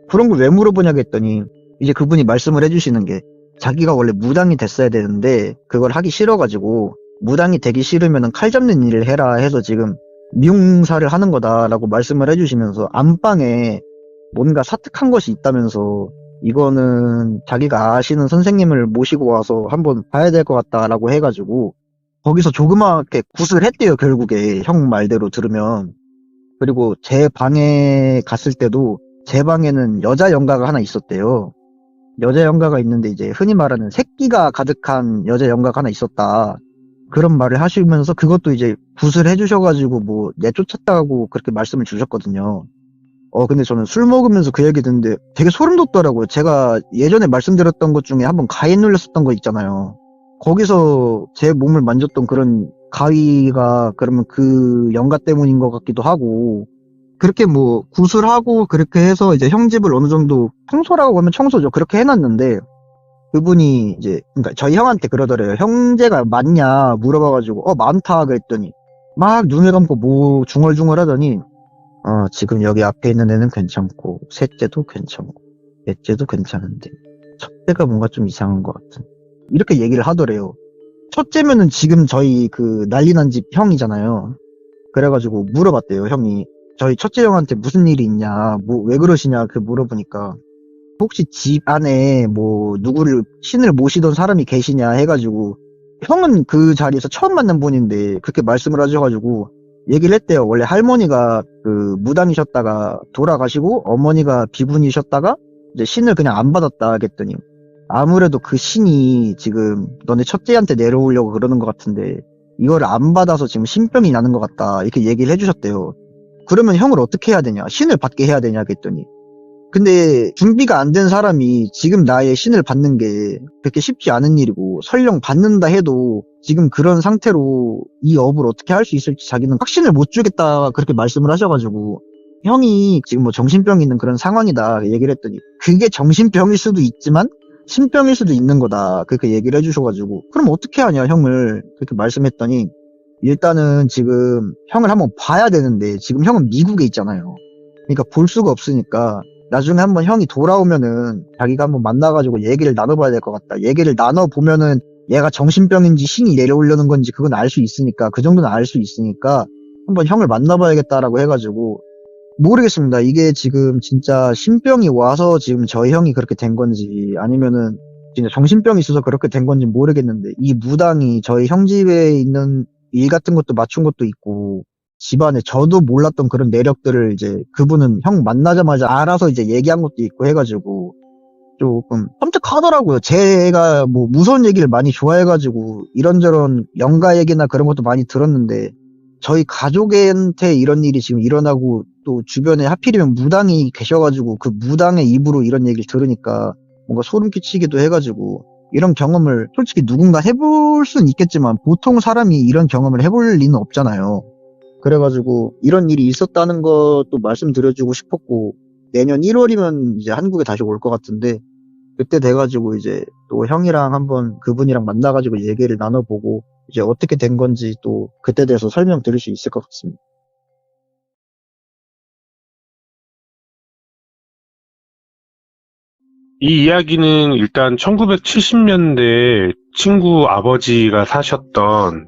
그런 걸 왜 물어보냐고 했더니 이제 그분이 말씀을 해주시는 게 자기가 원래 무당이 됐어야 되는데 그걸 하기 싫어가지고 무당이 되기 싫으면 칼 잡는 일을 해라 해서 지금 미용사를 하는 거다라고 말씀을 해주시면서 안방에 뭔가 사특한 것이 있다면서 이거는 자기가 아시는 선생님을 모시고 와서 한번 봐야 될 것 같다라고 해가지고 거기서 조그맣게 굿을 했대요, 결국에. 형 말대로 들으면. 그리고 제 방에 갔을 때도 제 방에는 여자 영가가 하나 있었대요. 여자 영가가 있는데 이제 흔히 말하는 새끼가 가득한 여자 영가가 하나 있었다. 그런 말을 하시면서 그것도 이제 굿을 해주셔가지고 뭐 내쫓았다고 그렇게 말씀을 주셨거든요. 근데 저는 술 먹으면서 그 얘기 듣는데 되게 소름 돋더라고요. 제가 예전에 말씀드렸던 것 중에 한번 가위 눌렸었던 거 있잖아요. 거기서 제 몸을 만졌던 그런 가위가 그러면 그 영가 때문인 것 같기도 하고, 그렇게 뭐 구술하고 그렇게 해서 이제 형 집을 어느 정도 청소라고 하면 청소죠. 그렇게 해놨는데 그분이 이제 그러니까 저희 형한테 그러더래요. 형제가 많냐 물어봐가지고 많다 그랬더니 막 눈을 감고 뭐 중얼중얼 하더니 지금 여기 앞에 있는 애는 괜찮고 셋째도 괜찮고 넷째도 괜찮은데 첫째가 뭔가 좀 이상한 것 같은 이렇게 얘기를 하더래요. 첫째면은 지금 저희 그 난리 난 집 형이잖아요. 그래가지고 물어봤대요, 형이. 저희 첫째 형한테 무슨 일이 있냐, 뭐 왜 그러시냐 그 물어보니까 혹시 집 안에 뭐 누구를 신을 모시던 사람이 계시냐 해가지고 형은 그 자리에서 처음 만난 분인데 그렇게 말씀을 하셔가지고 얘기를 했대요. 원래 할머니가 그 무당이셨다가 돌아가시고 어머니가 비분이셨다가 이제 신을 그냥 안 받았다 하겠더니 아무래도 그 신이 지금 너네 첫째한테 내려오려고 그러는 것 같은데 이거를 안 받아서 지금 신병이 나는 것 같다 이렇게 얘기를 해주셨대요. 그러면 형을 어떻게 해야 되냐, 신을 받게 해야 되냐 했더니 근데 준비가 안 된 사람이 지금 나의 신을 받는 게 그렇게 쉽지 않은 일이고 설령 받는다 해도 지금 그런 상태로 이 업을 어떻게 할 수 있을지 자기는 확신을 못 주겠다 그렇게 말씀을 하셔가지고 형이 지금 뭐 정신병이 있는 그런 상황이다 얘기를 했더니 그게 정신병일 수도 있지만 신병일 수도 있는 거다 그렇게 얘기를 해주셔가지고 그럼 어떻게 하냐 형을 그렇게 말씀했더니 일단은 지금 형을 한번 봐야 되는데 지금 형은 미국에 있잖아요. 그러니까 볼 수가 없으니까 나중에 한번 형이 돌아오면은 자기가 한번 만나가지고 얘기를 나눠봐야 될 것 같다. 얘기를 나눠보면은 얘가 정신병인지 신이 내려오려는 건지 그건 알 수 있으니까 그 정도는 알 수 있으니까 한번 형을 만나봐야겠다라고 해가지고 모르겠습니다. 이게 지금 진짜 신병이 와서 지금 저희 형이 그렇게 된 건지 아니면은 진짜 정신병이 있어서 그렇게 된 건지 모르겠는데 이 무당이 저희 형 집에 있는 일 같은 것도 맞춘 것도 있고 집안에 저도 몰랐던 그런 내력들을 이제 그분은 형 만나자마자 알아서 이제 얘기한 것도 있고 해가지고 조금 섬뜩하더라고요. 제가 뭐 무서운 얘기를 많이 좋아해가지고 이런저런 영가 얘기나 그런 것도 많이 들었는데 저희 가족한테 이런 일이 지금 일어나고 또 주변에 하필이면 무당이 계셔가지고 그 무당의 입으로 이런 얘기를 들으니까 뭔가 소름 끼치기도 해가지고 이런 경험을 솔직히 누군가 해볼 수는 있겠지만 보통 사람이 이런 경험을 해볼 리는 없잖아요. 그래가지고 이런 일이 있었다는 것도 말씀드려주고 싶었고 내년 1월이면 이제 한국에 다시 올 것 같은데 그때 돼가지고 이제 또 형이랑 한번 그분이랑 만나가지고 얘기를 나눠보고 이제 어떻게 된 건지 또 그때 돼서 설명드릴 수 있을 것 같습니다. 이 이야기는 일단 1970년대 친구 아버지가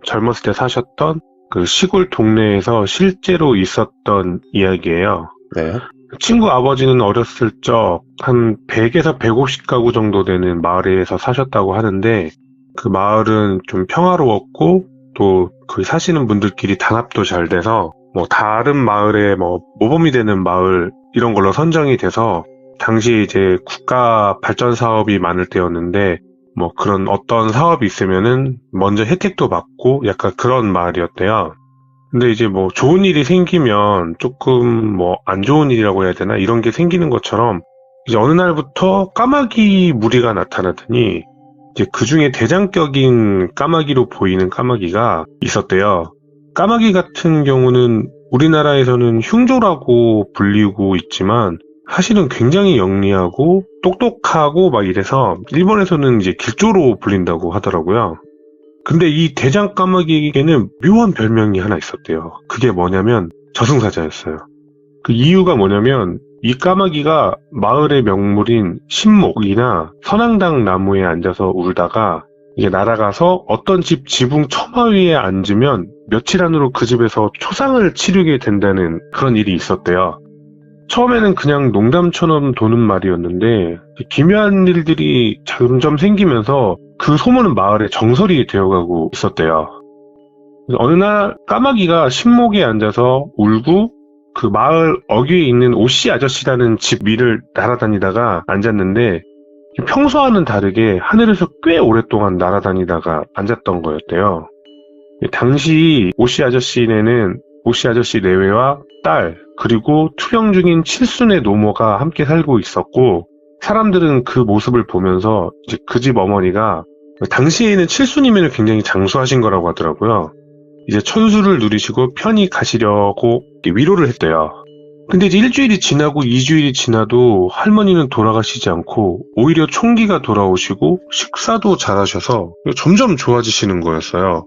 젊었을 때 사셨던 그 시골 동네에서 실제로 있었던 이야기예요. 네. 친구 아버지는 어렸을 적 한 100에서 150가구 정도 되는 마을에서 사셨다고 하는데 그 마을은 좀 평화로웠고 또 그 사시는 분들끼리 단합도 잘 돼서 뭐 다른 마을에 뭐 모범이 되는 마을 이런 걸로 선정이 돼서 당시에 이제 국가 발전 사업이 많을 때였는데 뭐 그런 어떤 사업이 있으면은 먼저 혜택도 받고 약간 그런 마을이었대요. 근데 이제 뭐 좋은 일이 생기면 조금 뭐 안 좋은 일이라고 해야 되나 이런 게 생기는 것처럼 이제 어느 날부터 까마귀 무리가 나타나더니 이제 그 중에 대장격인 까마귀로 보이는 까마귀가 있었대요. 까마귀 같은 경우는 우리나라에서는 흉조라고 불리고 있지만 사실은 굉장히 영리하고 똑똑하고 막 이래서 일본에서는 이제 길조로 불린다고 하더라고요. 근데 이 대장 까마귀에게는 묘한 별명이 하나 있었대요. 그게 뭐냐면 저승사자였어요. 그 이유가 뭐냐면 이 까마귀가 마을의 명물인 신목이나 선앙당 나무에 앉아서 울다가 이게 날아가서 어떤 집 지붕 처마 위에 앉으면 며칠 안으로 그 집에서 초상을 치르게 된다는 그런 일이 있었대요. 처음에는 그냥 농담처럼 도는 말이었는데 기묘한 일들이 점점 생기면서 그 소문은 마을의 정설이 되어가고 있었대요. 어느 날 까마귀가 신목에 앉아서 울고 그 마을 어귀에 있는 오씨 아저씨라는 집 위를 날아다니다가 앉았는데 평소와는 다르게 하늘에서 꽤 오랫동안 날아다니다가 앉았던 거였대요. 당시 오씨 아저씨네는 오씨 아저씨 내외와 딸 그리고 투병 중인 칠순의 노모가 함께 살고 있었고 사람들은 그 모습을 보면서 이제 그 집 어머니가 당시에는 칠순이면 굉장히 장수하신 거라고 하더라고요. 이제 천수를 누리시고 편히 가시려고 위로를 했대요. 근데 이제 일주일이 지나고 2주일이 지나도 할머니는 돌아가시지 않고 오히려 총기가 돌아오시고 식사도 잘하셔서 점점 좋아지시는 거였어요.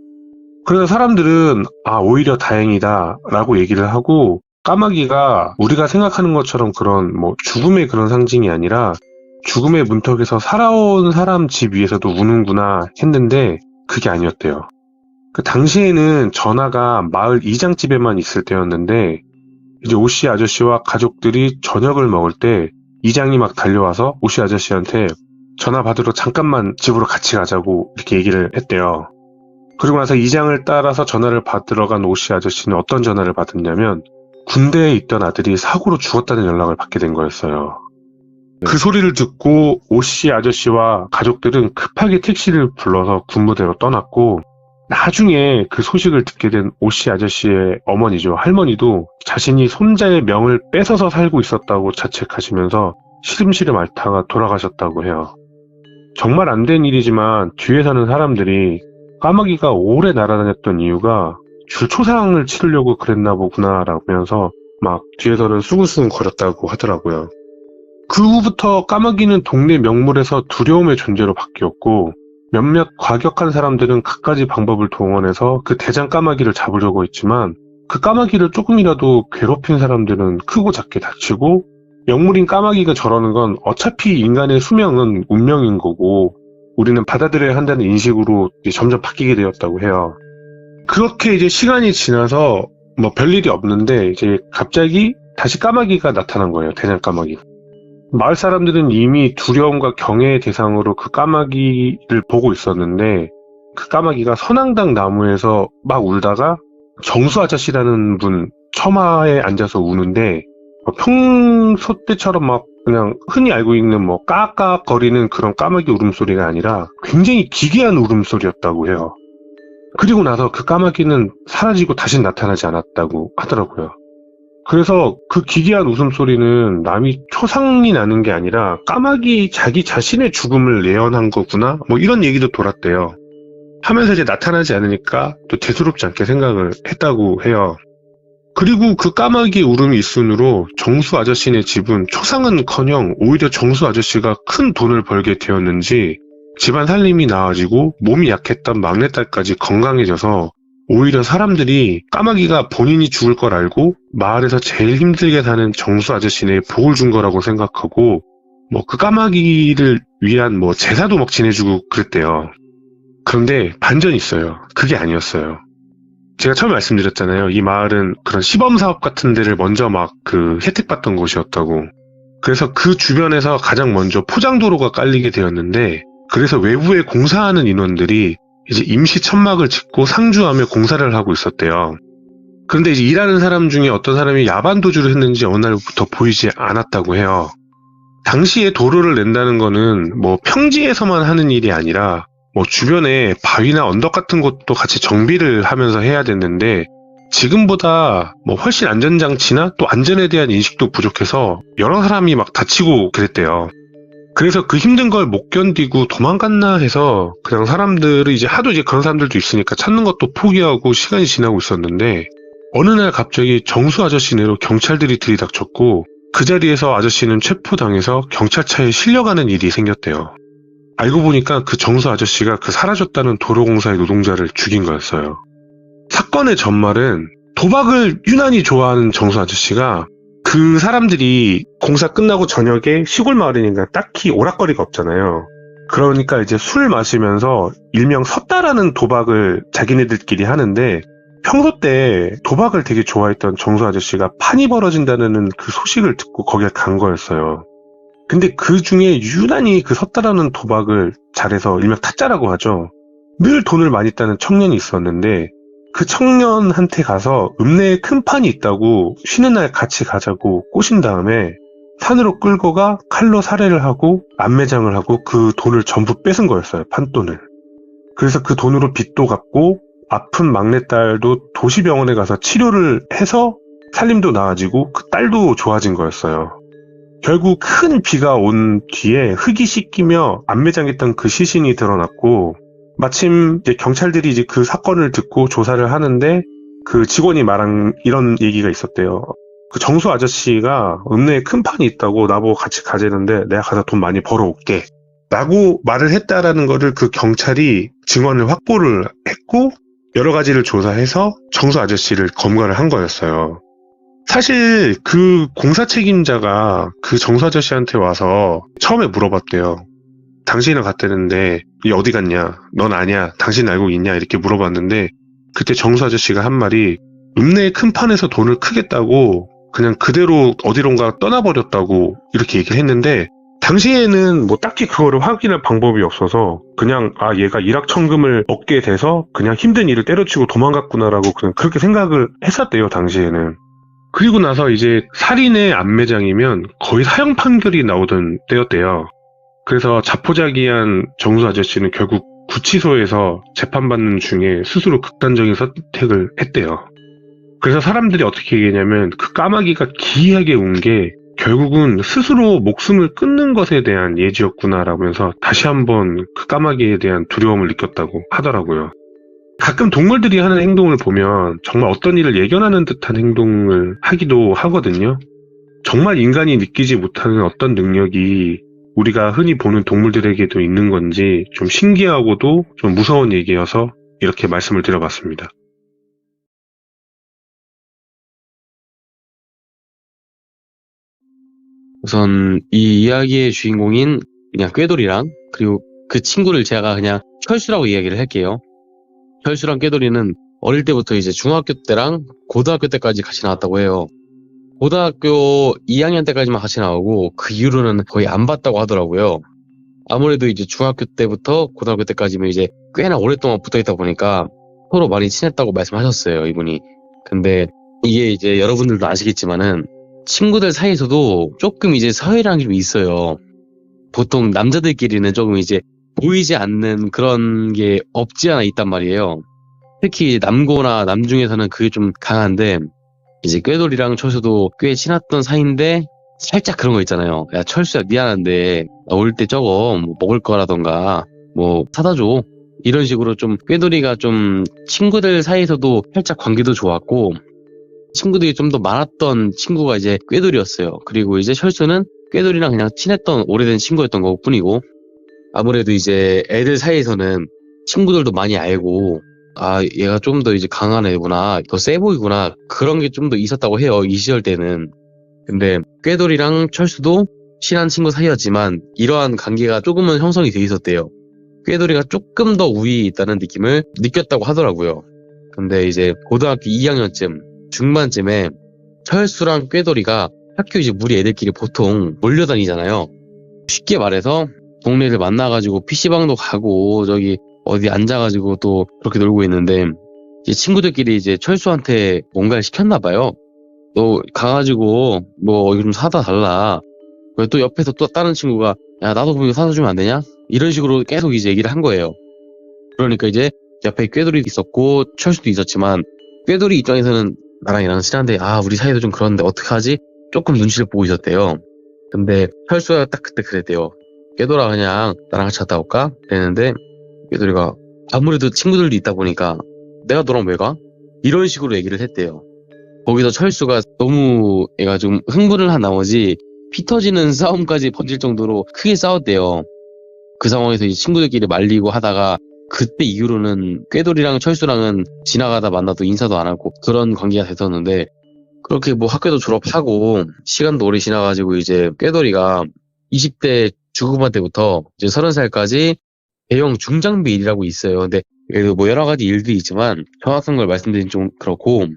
그래서 사람들은 오히려 다행이다 라고 얘기를 하고 까마귀가 우리가 생각하는 것처럼 그런 죽음의 그런 상징이 아니라 죽음의 문턱에서 살아온 사람 집 위에서도 우는구나 했는데 그게 아니었대요. 그 당시에는 전하가 마을 이장집에만 있을 때였는데 이제 오씨 아저씨와 가족들이 저녁을 먹을 때 이장이 막 달려와서 오씨 아저씨한테 전화 받으러 잠깐만 집으로 같이 가자고 이렇게 얘기를 했대요. 그리고 나서 이장을 따라서 전화를 받으러 간 오씨 아저씨는 어떤 전화를 받았냐면 군대에 있던 아들이 사고로 죽었다는 연락을 받게 된 거였어요. 그 소리를 듣고 오씨 아저씨와 가족들은 급하게 택시를 불러서 군부대로 떠났고 나중에 그 소식을 듣게 된 오씨 아저씨의 어머니죠. 할머니도 자신이 손자의 명을 뺏어서 살고 있었다고 자책하시면서 시름시름 앓다가 돌아가셨다고 해요. 정말 안 된 일이지만 뒤에 사는 사람들이 까마귀가 오래 날아다녔던 이유가 줄초상을 치르려고 그랬나 보구나 라면서 막 뒤에서는 수근수근 거렸다고 하더라고요. 그 후부터 까마귀는 동네 명물에서 두려움의 존재로 바뀌었고 몇몇 과격한 사람들은 갖가지 방법을 동원해서 그 대장 까마귀를 잡으려고 했지만 그 까마귀를 조금이라도 괴롭힌 사람들은 크고 작게 다치고 명물인 까마귀가 저러는 건 어차피 인간의 수명은 운명인 거고 우리는 받아들여야 한다는 인식으로 점점 바뀌게 되었다고 해요. 그렇게 이제 시간이 지나서 별일이 없는데 이제 갑자기 다시 까마귀가 나타난 거예요. 대장 까마귀. 마을 사람들은 이미 두려움과 경외의 대상으로 그 까마귀를 보고 있었는데 그 까마귀가 선앙당 나무에서 막 울다가 정수 아저씨라는 분 처마에 앉아서 우는데 평소 때처럼 막 그냥 흔히 알고 있는 까까거리는 그런 까마귀 울음소리가 아니라 굉장히 기괴한 울음소리였다고 해요. 그리고 나서 그 까마귀는 사라지고 다시 나타나지 않았다고 하더라고요. 그래서 그 기괴한 웃음소리는 남이 초상이 나는 게 아니라 까마귀 자기 자신의 죽음을 예언한 거구나 이런 얘기도 돌았대요. 하면서 이제 나타나지 않으니까 또 대수롭지 않게 생각을 했다고 해요. 그리고 그 까마귀 울음이 있으므로 정수 아저씨네 집은 초상은커녕 오히려 정수 아저씨가 큰 돈을 벌게 되었는지 집안 살림이 나아지고 몸이 약했던 막내딸까지 건강해져서 오히려 사람들이 까마귀가 본인이 죽을 걸 알고 마을에서 제일 힘들게 사는 정수 아저씨네 복을 준 거라고 생각하고 그 까마귀를 위한 제사도 막 지내주고 그랬대요. 그런데 반전이 있어요. 그게 아니었어요. 제가 처음에 말씀드렸잖아요. 이 마을은 그런 시범사업 같은 데를 먼저 혜택받던 곳이었다고. 그래서 그 주변에서 가장 먼저 포장도로가 깔리게 되었는데 그래서 외부에 공사하는 인원들이 이제 임시 천막을 짓고 상주하며 공사를 하고 있었대요. 그런데 이제 일하는 사람 중에 어떤 사람이 야반 도주를 했는지 어느 날부터 보이지 않았다고 해요. 당시에 도로를 낸다는 거는 평지에서만 하는 일이 아니라 주변에 바위나 언덕 같은 곳도 같이 정비를 하면서 해야 됐는데 지금보다 훨씬 안전장치나 또 안전에 대한 인식도 부족해서 여러 사람이 막 다치고 그랬대요. 그래서 그 힘든 걸 못 견디고 도망갔나 해서 그냥 사람들이 이제 하도 그런 사람들도 있으니까 찾는 것도 포기하고 시간이 지나고 있었는데 어느 날 갑자기 정수 아저씨네로 경찰들이 들이닥쳤고 그 자리에서 아저씨는 체포당해서 경찰차에 실려가는 일이 생겼대요. 알고 보니까 그 정수 아저씨가 그 사라졌다는 도로공사의 노동자를 죽인 거였어요. 사건의 전말은 도박을 유난히 좋아하는 정수 아저씨가 그 사람들이 공사 끝나고 저녁에 시골 마을이니까 딱히 오락거리가 없잖아요. 그러니까 이제 술 마시면서 일명 섰다라는 도박을 자기네들끼리 하는데 평소 때 도박을 되게 좋아했던 정수 아저씨가 판이 벌어진다는 그 소식을 듣고 거기에 간 거였어요. 근데 그 중에 유난히 그 섰다라는 도박을 잘해서 일명 타짜라고 하죠. 늘 돈을 많이 따는 청년이 있었는데 그 청년한테 가서 읍내에 큰 판이 있다고 쉬는 날 같이 가자고 꼬신 다음에 산으로 끌고 가 칼로 살해를 하고 안매장을 하고 그 돈을 전부 뺏은 거였어요. 판돈을. 그래서 그 돈으로 빚도 갚고 아픈 막내딸도 도시병원에 가서 치료를 해서 살림도 나아지고 그 딸도 좋아진 거였어요. 결국 큰 비가 온 뒤에 흙이 씻기며 안매장했던 그 시신이 드러났고 마침 이제 경찰들이 이제 그 사건을 듣고 조사를 하는데 그 직원이 말한 이런 얘기가 있었대요. 그 정수 아저씨가 읍내에 큰 판이 있다고 나보고 같이 가자는데 내가 가서 돈 많이 벌어올게 라고 말을 했다라는 거를 그 경찰이 증언을 확보를 했고 여러 가지를 조사해서 정수 아저씨를 검거를 한 거였어요. 사실 그 공사 책임자가 그 정수 아저씨한테 와서 처음에 물어봤대요. 당신이랑 갔다는데 이 어디 갔냐? 넌 아냐? 당신 알고 있냐? 이렇게 물어봤는데 그때 정수 아저씨가 한 말이 읍내의 큰 판에서 돈을 크게 따고 그냥 그대로 어디론가 떠나버렸다고 이렇게 얘기를 했는데 당시에는 뭐 딱히 그거를 확인할 방법이 없어서 그냥 얘가 일확천금을 얻게 돼서 그냥 힘든 일을 때려치고 도망갔구나라고 그냥 그렇게 생각을 했었대요 당시에는. 그리고 나서 이제 살인의 안매장이면 거의 사형 판결이 나오던 때였대요. 그래서 자포자기한 정수 아저씨는 결국 구치소에서 재판받는 중에 스스로 극단적인 선택을 했대요. 그래서 사람들이 어떻게 얘기했냐면 그 까마귀가 기이하게 운 게 결국은 스스로 목숨을 끊는 것에 대한 예지였구나라고 해서 다시 한번 그 까마귀에 대한 두려움을 느꼈다고 하더라고요. 가끔 동물들이 하는 행동을 보면 정말 어떤 일을 예견하는 듯한 행동을 하기도 하거든요. 정말 인간이 느끼지 못하는 어떤 능력이 우리가 흔히 보는 동물들에게도 있는 건지 좀 신기하고도 좀 무서운 얘기여서 이렇게 말씀을 드려봤습니다. 우선 이 이야기의 주인공인 그냥 꾀돌이랑 그리고 그 친구를 제가 그냥 철수라고 이야기를 할게요. 철수랑 꾀돌이는 어릴 때부터 이제 중학교 때랑 고등학교 때까지 같이 나왔다고 해요. 고등학교 2학년 때까지만 같이 나오고 그 이후로는 거의 안 봤다고 하더라고요. 아무래도 이제 중학교 때부터 고등학교 때까지면 이제 꽤나 오랫동안 붙어있다 보니까 서로 많이 친했다고 말씀하셨어요, 이분이. 근데 이게 이제 여러분들도 아시겠지만은 친구들 사이에서도 조금 이제 서열이라는 게 좀 있어요. 보통 남자들끼리는 조금 이제 보이지 않는 그런 게 없지 않아 있단 말이에요. 특히 남고나 남중에서는 그게 좀 강한데 이제 꾀돌이랑 철수도 꽤 친했던 사이인데 살짝 그런 거 있잖아요. 야 철수야 미안한데 나 올 때 저거 뭐 먹을 거라던가 뭐 사다 줘. 이런 식으로 좀 꾀돌이가 좀 친구들 사이에서도 살짝 관계도 좋았고 친구들이 좀 더 많았던 친구가 이제 꾀돌이였어요. 그리고 이제 철수는 꾀돌이랑 그냥 친했던 오래된 친구였던 것뿐이고 아무래도 이제 애들 사이에서는 친구들도 많이 알고 얘가 좀 더 이제 강한 애구나 더 세 보이구나 그런 게 좀 더 있었다고 해요. 이 시절 때는. 근데 꾀돌이랑 철수도 친한 친구 사이였지만 이러한 관계가 조금은 형성이 돼 있었대요. 꾀돌이가 조금 더 우위에 있다는 느낌을 느꼈다고 하더라고요. 근데 이제 고등학교 2학년쯤 중반쯤에 철수랑 꾀돌이가 학교 이제 우리 애들끼리 보통 몰려다니잖아요. 쉽게 말해서 동네를 만나가지고 PC방도 가고 저기 어디 앉아가지고 또 그렇게 놀고 있는데 이제 친구들끼리 이제 철수한테 뭔가를 시켰나봐요. 너 가가지고 뭐 이거 좀 사다 달라. 또 옆에서 또 다른 친구가 야 나도 그럼 이거 사다 주면 안 되냐? 이런 식으로 계속 이제 얘기를 한 거예요. 그러니까 이제 옆에 꾀돌이 있었고 철수도 있었지만 꾀돌이 입장에서는 나랑 얘랑 친한데 우리 사이도 좀 그런데 어떡하지? 조금 눈치를 보고 있었대요. 근데 철수가 딱 그때 그랬대요. 꾀돌아 그냥 나랑 같이 갔다 올까? 그랬는데 꾀돌이가 아무래도 친구들도 있다 보니까 내가 너랑 왜 가? 이런 식으로 얘기를 했대요. 거기서 철수가 너무 얘가 좀 흥분을 한 나머지 피 터지는 싸움까지 번질 정도로 크게 싸웠대요. 그 상황에서 이제 친구들끼리 말리고 하다가 그때 이후로는 꾀돌이랑 철수랑은 지나가다 만나도 인사도 안 하고 그런 관계가 됐었는데 그렇게 뭐 학교도 졸업하고 시간도 오래 지나가지고 이제 꾀돌이가 20대 중후반 때부터 이제 30살까지 대형 중장비 일이라고 있어요. 근데 그래도 뭐 여러 가지 일들이 있지만 정확한 걸 말씀드리긴 좀 그렇고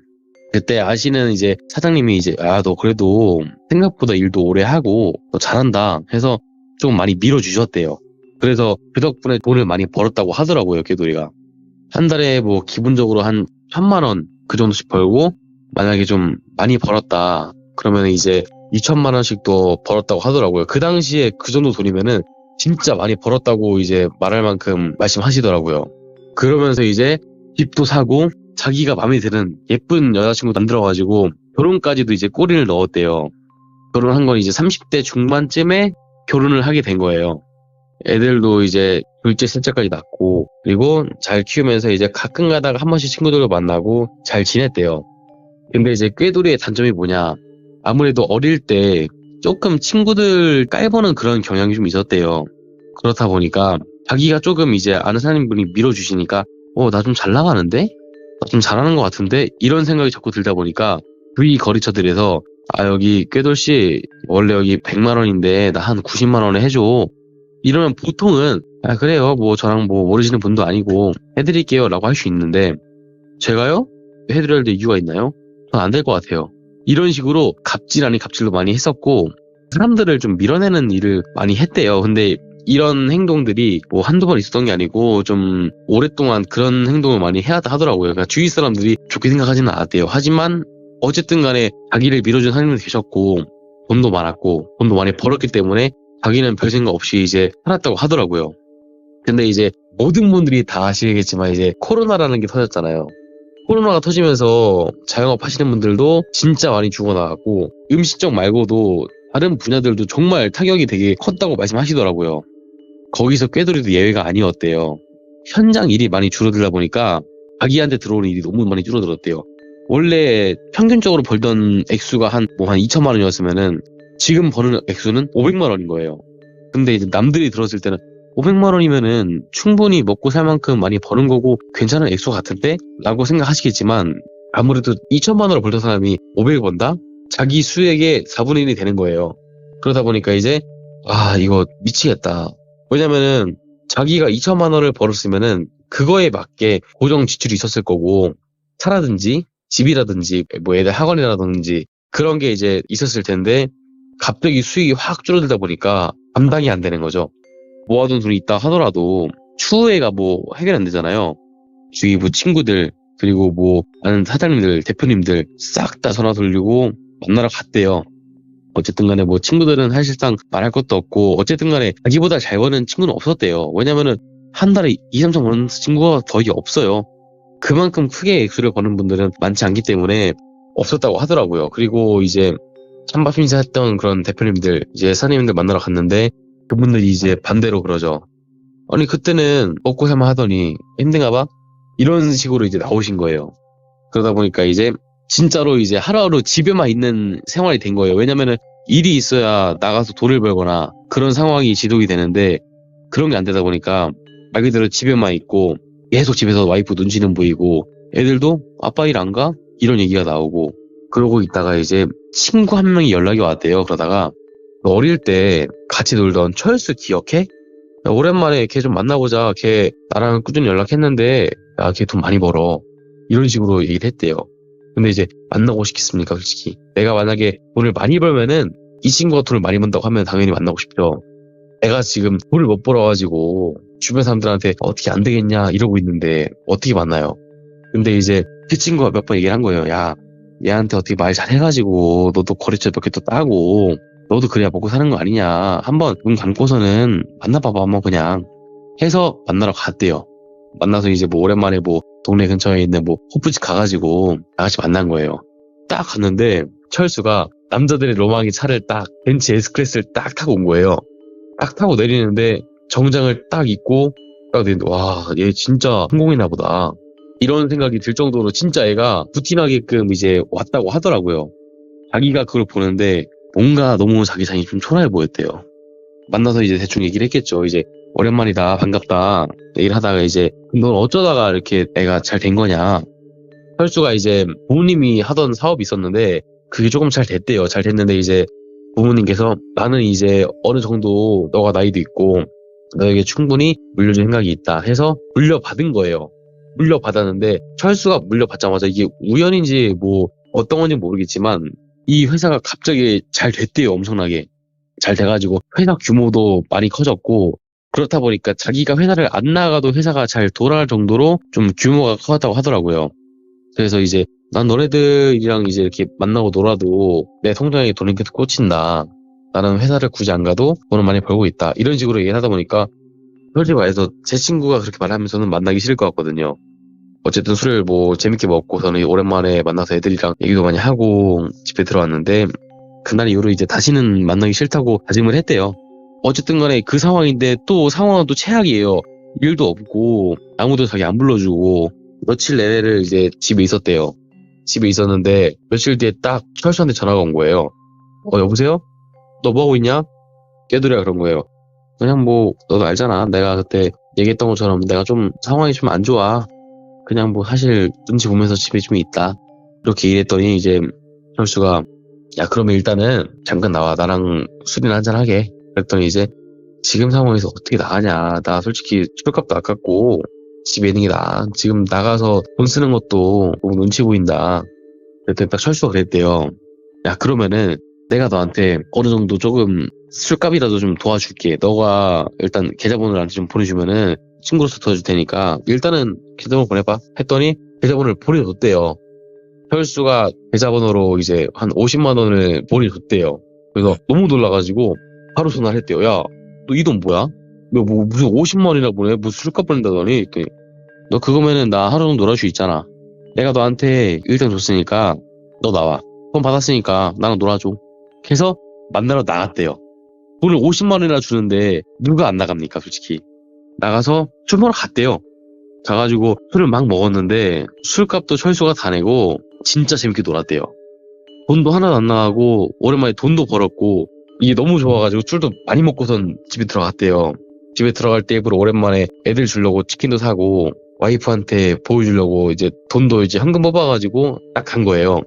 그때 아시는 이제 사장님이 이제 너 그래도 생각보다 일도 오래 하고 너 잘한다 해서 좀 많이 밀어주셨대요. 그래서 그 덕분에 돈을 많이 벌었다고 하더라고요, 꾀돌이가. 한 달에 뭐 기본적으로 한 1,000만 원 그 정도씩 벌고 만약에 좀 많이 벌었다 그러면 이제 2,000만 원씩 더 벌었다고 하더라고요. 그 당시에 그 정도 돈이면은 진짜 많이 벌었다고 이제 말할 만큼 말씀하시더라고요. 그러면서 이제 집도 사고 자기가 마음에 드는 예쁜 여자친구 만들어가지고 결혼까지도 이제 꼬리를 넣었대요. 결혼한 건 이제 30대 중반쯤에 결혼을 하게 된 거예요. 애들도 이제 둘째, 셋째까지 낳고 그리고 잘 키우면서 이제 가끔 가다가 한 번씩 친구들도 만나고 잘 지냈대요. 근데 이제 꾀돌이의 단점이 뭐냐? 아무래도 어릴 때 조금 친구들 깔보는 그런 경향이 좀 있었대요. 그렇다 보니까 자기가 조금 이제 아는 사장님분이 밀어주시니까 나 좀 잘 나가는데? 나 좀 잘하는 것 같은데? 이런 생각이 자꾸 들다 보니까 주위 거래처들에서 여기 꾀돌씨 원래 여기 100만 원인데 나 한 90만 원에 해줘. 이러면 보통은 그래요 뭐 저랑 뭐 모르시는 분도 아니고 해드릴게요 라고 할 수 있는데 제가요? 해드려야 될 이유가 있나요? 전 안 될 것 같아요. 이런 식으로 갑질 아닌 갑질도 많이 했었고 사람들을 좀 밀어내는 일을 많이 했대요. 근데 이런 행동들이 뭐 한두 번 있었던 게 아니고 좀 오랫동안 그런 행동을 많이 해야 하더라고요. 그러니까 주위 사람들이 좋게 생각하지는 않았대요. 하지만 어쨌든 간에 자기를 밀어준 사람들도 계셨고 돈도 많았고 돈도 많이 벌었기 때문에 자기는 별 생각 없이 이제 살았다고 하더라고요. 근데 이제 모든 분들이 다 아시겠지만 이제 코로나라는 게 터졌잖아요. 코로나가 터지면서 자영업 하시는 분들도 진짜 많이 죽어나갔고 음식점 말고도 다른 분야들도 정말 타격이 되게 컸다고 말씀하시더라고요. 거기서 꾀돌이도 예외가 아니었대요. 현장 일이 많이 줄어들다 보니까 자기한테 들어오는 일이 너무 많이 줄어들었대요. 원래 평균적으로 벌던 액수가 한 2천만 원이었으면은 지금 버는 액수는 500만 원인 거예요. 근데 이제 남들이 들었을 때는 500만 원이면은 충분히 먹고 살 만큼 많이 버는 거고 괜찮은 액수 같은데? 라고 생각하시겠지만 아무래도 2천만 원을 벌던 사람이 500을 번다? 자기 수익의 4분의 1이 되는 거예요. 그러다 보니까 이제 이거 미치겠다. 왜냐면은 자기가 2천만 원을 벌었으면은 그거에 맞게 고정 지출이 있었을 거고 차라든지 집이라든지 뭐 애들 학원이라든지 그런 게 이제 있었을 텐데 갑자기 수익이 확 줄어들다 보니까 감당이 안 되는 거죠. 모아둔 돈이 있다 하더라도 추후에가 뭐 해결 안 되잖아요. 주위 뭐 친구들 그리고 뭐 아는 사장님들 대표님들 싹 다 전화 돌리고 만나러 갔대요. 어쨌든 간에 뭐 친구들은 사실상 말할 것도 없고 어쨌든 간에 자기보다 잘 버는 친구는 없었대요. 왜냐면은 한 달에 2, 3천 버는 친구가 거의 없어요. 그만큼 크게 액수를 버는 분들은 많지 않기 때문에 없었다고 하더라고요. 그리고 이제 찬밥 인사했던 그런 대표님들 이제 사장님들 만나러 갔는데 그분들이 이제 반대로 그러죠. 아니 그때는 먹고 살만 하더니 힘든가 봐? 이런 식으로 이제 나오신 거예요. 그러다 보니까 이제 진짜로 이제 하루하루 집에만 있는 생활이 된 거예요. 왜냐면은 일이 있어야 나가서 돈을 벌거나 그런 상황이 지속이 되는데 그런 게 안 되다 보니까 말 그대로 집에만 있고 계속 집에서 와이프 눈치는 보이고 애들도 아빠 일 안 가? 이런 얘기가 나오고 그러고 있다가 이제 친구 한 명이 연락이 왔대요. 그러다가 너 어릴 때 같이 놀던 철수 기억해? 야, 오랜만에 걔 좀 만나보자. 걔 나랑 꾸준히 연락했는데 야, 걔 돈 많이 벌어. 이런 식으로 얘기를 했대요. 근데 이제 만나고 싶겠습니까 솔직히. 내가 만약에 돈을 많이 벌면은 이 친구가 돈을 많이 번다고 하면 당연히 만나고 싶죠. 내가 지금 돈을 못 벌어가지고 주변 사람들한테 어떻게 안 되겠냐 이러고 있는데 어떻게 만나요. 근데 이제 그 친구가 몇 번 얘기를 한 거예요. 야 얘한테 어떻게 말 잘 해가지고 너도 거래처 몇 개 또 따고 너도 그래야 먹고 사는 거 아니냐. 한번 눈 감고서는 만나봐봐 한번 그냥 해서 만나러 갔대요. 만나서 이제 뭐 오랜만에 뭐 동네 근처에 있는 뭐 호프집 가가지고 나같이 만난 거예요. 딱 갔는데 철수가 남자들의 로망의 차를 딱 벤츠 S클래스를 딱 타고 온 거예요. 딱 타고 내리는데 정장을 딱 입고 딱 내리는데 와 얘 진짜 성공이나 보다. 이런 생각이 들 정도로 진짜 애가 부티나게끔 이제 왔다고 하더라고요. 자기가 그걸 보는데 뭔가 너무 자기 자신이 좀 초라해 보였대요. 만나서 이제 대충 얘기를 했겠죠. 이제 오랜만이다. 반갑다. 얘기를 하다가 이제 넌 어쩌다가 이렇게 애가 잘 된 거냐. 철수가 이제 부모님이 하던 사업이 있었는데 그게 조금 잘 됐대요. 잘 됐는데 이제 부모님께서 나는 이제 어느 정도 너가 나이도 있고 너에게 충분히 물려줄 생각이 있다 해서 물려받은 거예요. 물려받았는데 철수가 물려받자마자 이게 우연인지 뭐 어떤 건지 모르겠지만 이 회사가 갑자기 잘 됐대요. 엄청나게. 잘 돼가지고 회사 규모도 많이 커졌고 그렇다 보니까 자기가 회사를 안 나가도 회사가 잘 돌아갈 정도로 좀 규모가 커졌다고 하더라고요. 그래서 이제 난 너네들이랑 이제 이렇게 만나고 놀아도 내 통장에 돈이 계속 꽂힌다. 나는 회사를 굳이 안 가도 돈을 많이 벌고 있다. 이런 식으로 얘기하다 보니까 솔직히 말해서 제 친구가 그렇게 말하면서는 만나기 싫을 것 같거든요. 어쨌든 술을 뭐 재밌게 먹고서는 오랜만에 만나서 애들이랑 얘기도 많이 하고 집에 들어왔는데 그날 이후로 이제 다시는 만나기 싫다고 다짐을 했대요. 어쨌든 간에 그 상황인데 또 상황은 또 최악이에요. 일도 없고 아무도 자기 안 불러주고 며칠 내내를 이제 집에 있었대요. 집에 있었는데 며칠 뒤에 딱 철수한테 전화가 온 거예요. 여보세요? 너 뭐하고 있냐? 깨돌이가 그런 거예요. 그냥 뭐 너도 알잖아. 내가 그때 얘기했던 것처럼 내가 좀 상황이 좀 안 좋아. 그냥 뭐 사실 눈치 보면서 집에 좀 있다. 이렇게 얘기했더니 이제 철수가 야 그러면 일단은 잠깐 나와. 나랑 술이나 한잔 하게. 그랬더니 이제 지금 상황에서 어떻게 나가냐. 나 솔직히 술값도 아깝고 집에 있는 게 나아. 지금 나가서 돈 쓰는 것도 너무 눈치 보인다. 그랬더니 딱 철수가 그랬대요. 야 그러면은 내가 너한테 어느 정도 조금 술값이라도 좀 도와줄게. 너가 일단 계좌번호를 나한테 좀 보내주면은 친구로서 도와줄 테니까 일단은 계좌번호 보내봐. 했더니 계좌번호를 보내줬대요. 철수가 계좌번호로 이제 한 50만 원을 보내줬대요. 그래서 너무 놀라가지고 바로 전화를 했대요. 야, 너 이 돈 뭐야? 너 뭐 무슨 50만 원이나 보내? 무슨 술값 보낸다더니 너 그거면은 나 하루 정도 놀아줄 수 있잖아. 내가 너한테 1등 줬으니까 너 나와. 돈 받았으니까 나랑 놀아줘. 해서 만나러 나갔대요. 돈을 50만 원이나 주는데 누가 안 나갑니까 솔직히. 나가서 술 먹으러 갔대요. 가가지고 술을 막 먹었는데 술값도 철수가 다 내고 진짜 재밌게 놀았대요. 돈도 하나도 안 나가고 오랜만에 돈도 벌었고 이게 너무 좋아가지고 술도 많이 먹고선 집에 들어갔대요. 집에 들어갈 때 일부러 오랜만에 애들 주려고 치킨도 사고 와이프한테 보여주려고 이제 돈도 이제 현금 뽑아가지고 딱 간 거예요.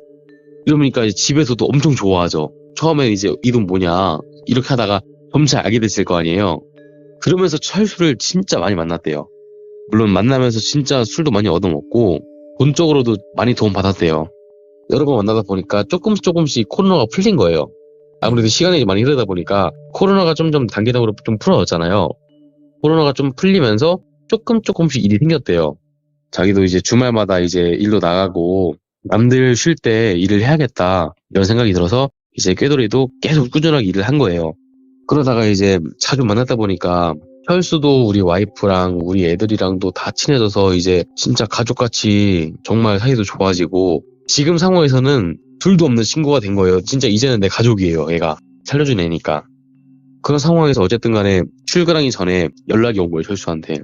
이러니까 이제 집에서도 엄청 좋아하죠. 처음에 이제 이 돈 뭐냐 이렇게 하다가 점차 알게 됐을 거 아니에요. 그러면서 철수를 진짜 많이 만났대요. 물론 만나면서 진짜 술도 많이 얻어먹고 돈적으로도 많이 도움 받았대요. 여러 번 만나다 보니까 조금씩 코로나가 풀린 거예요. 아무래도 시간이 많이 흐르다 보니까 코로나가 점점 단계적으로 좀 풀어졌잖아요. 코로나가 좀 풀리면서 조금씩 일이 생겼대요. 자기도 이제 주말마다 이제 일로 나가고 남들 쉴 때 일을 해야겠다 이런 생각이 들어서 이제 꾀돌이도 계속 꾸준하게 일을 한 거예요. 그러다가 이제 자주 만났다 보니까 철수도 우리 와이프랑 우리 애들이랑도 다 친해져서 이제 진짜 가족같이 정말 사이도 좋아지고 지금 상황에서는 둘도 없는 친구가 된 거예요. 진짜 이제는 내 가족이에요. 얘가 살려준 애니까. 그런 상황에서 어쨌든 간에 출근하기 전에 연락이 온 거예요. 철수한테.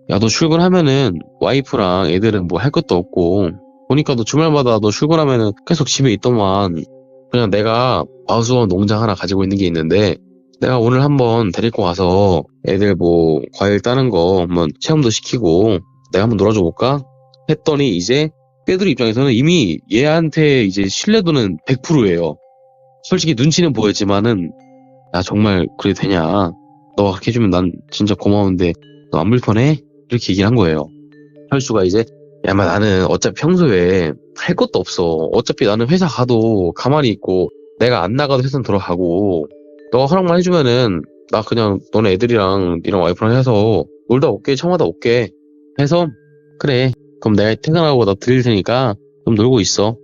야 너 출근하면은 와이프랑 애들은 뭐 할 것도 없고 보니까 너 주말마다 너 출근하면은 계속 집에 있더만 그냥 내가 과수원 농장 하나 가지고 있는 게 있는데 내가 오늘 한번 데리고 가서 애들 뭐 과일 따는 거 한번 체험도 시키고 내가 한번 놀아줘 볼까? 했더니 이제 꾀돌이 입장에서는 이미 얘한테 이제 신뢰도는 100%예요. 솔직히 눈치는 보였지만은 야 정말 그래도 되냐? 너가 그렇게 해주면 난 진짜 고마운데 너 안 불편해? 이렇게 얘기를 한 거예요. 철수가 이제 야 마 나는 어차피 평소에 할 것도 없어. 어차피 나는 회사 가도 가만히 있고 내가 안 나가도 회사는 들어가고 너가 허락만 해주면은 나 그냥 너네 애들이랑 니랑 와이프랑 해서 놀다 올게 청하다 올게 해서 그래 그럼 내가 퇴근하고 나 드릴 테니까 좀 놀고 있어.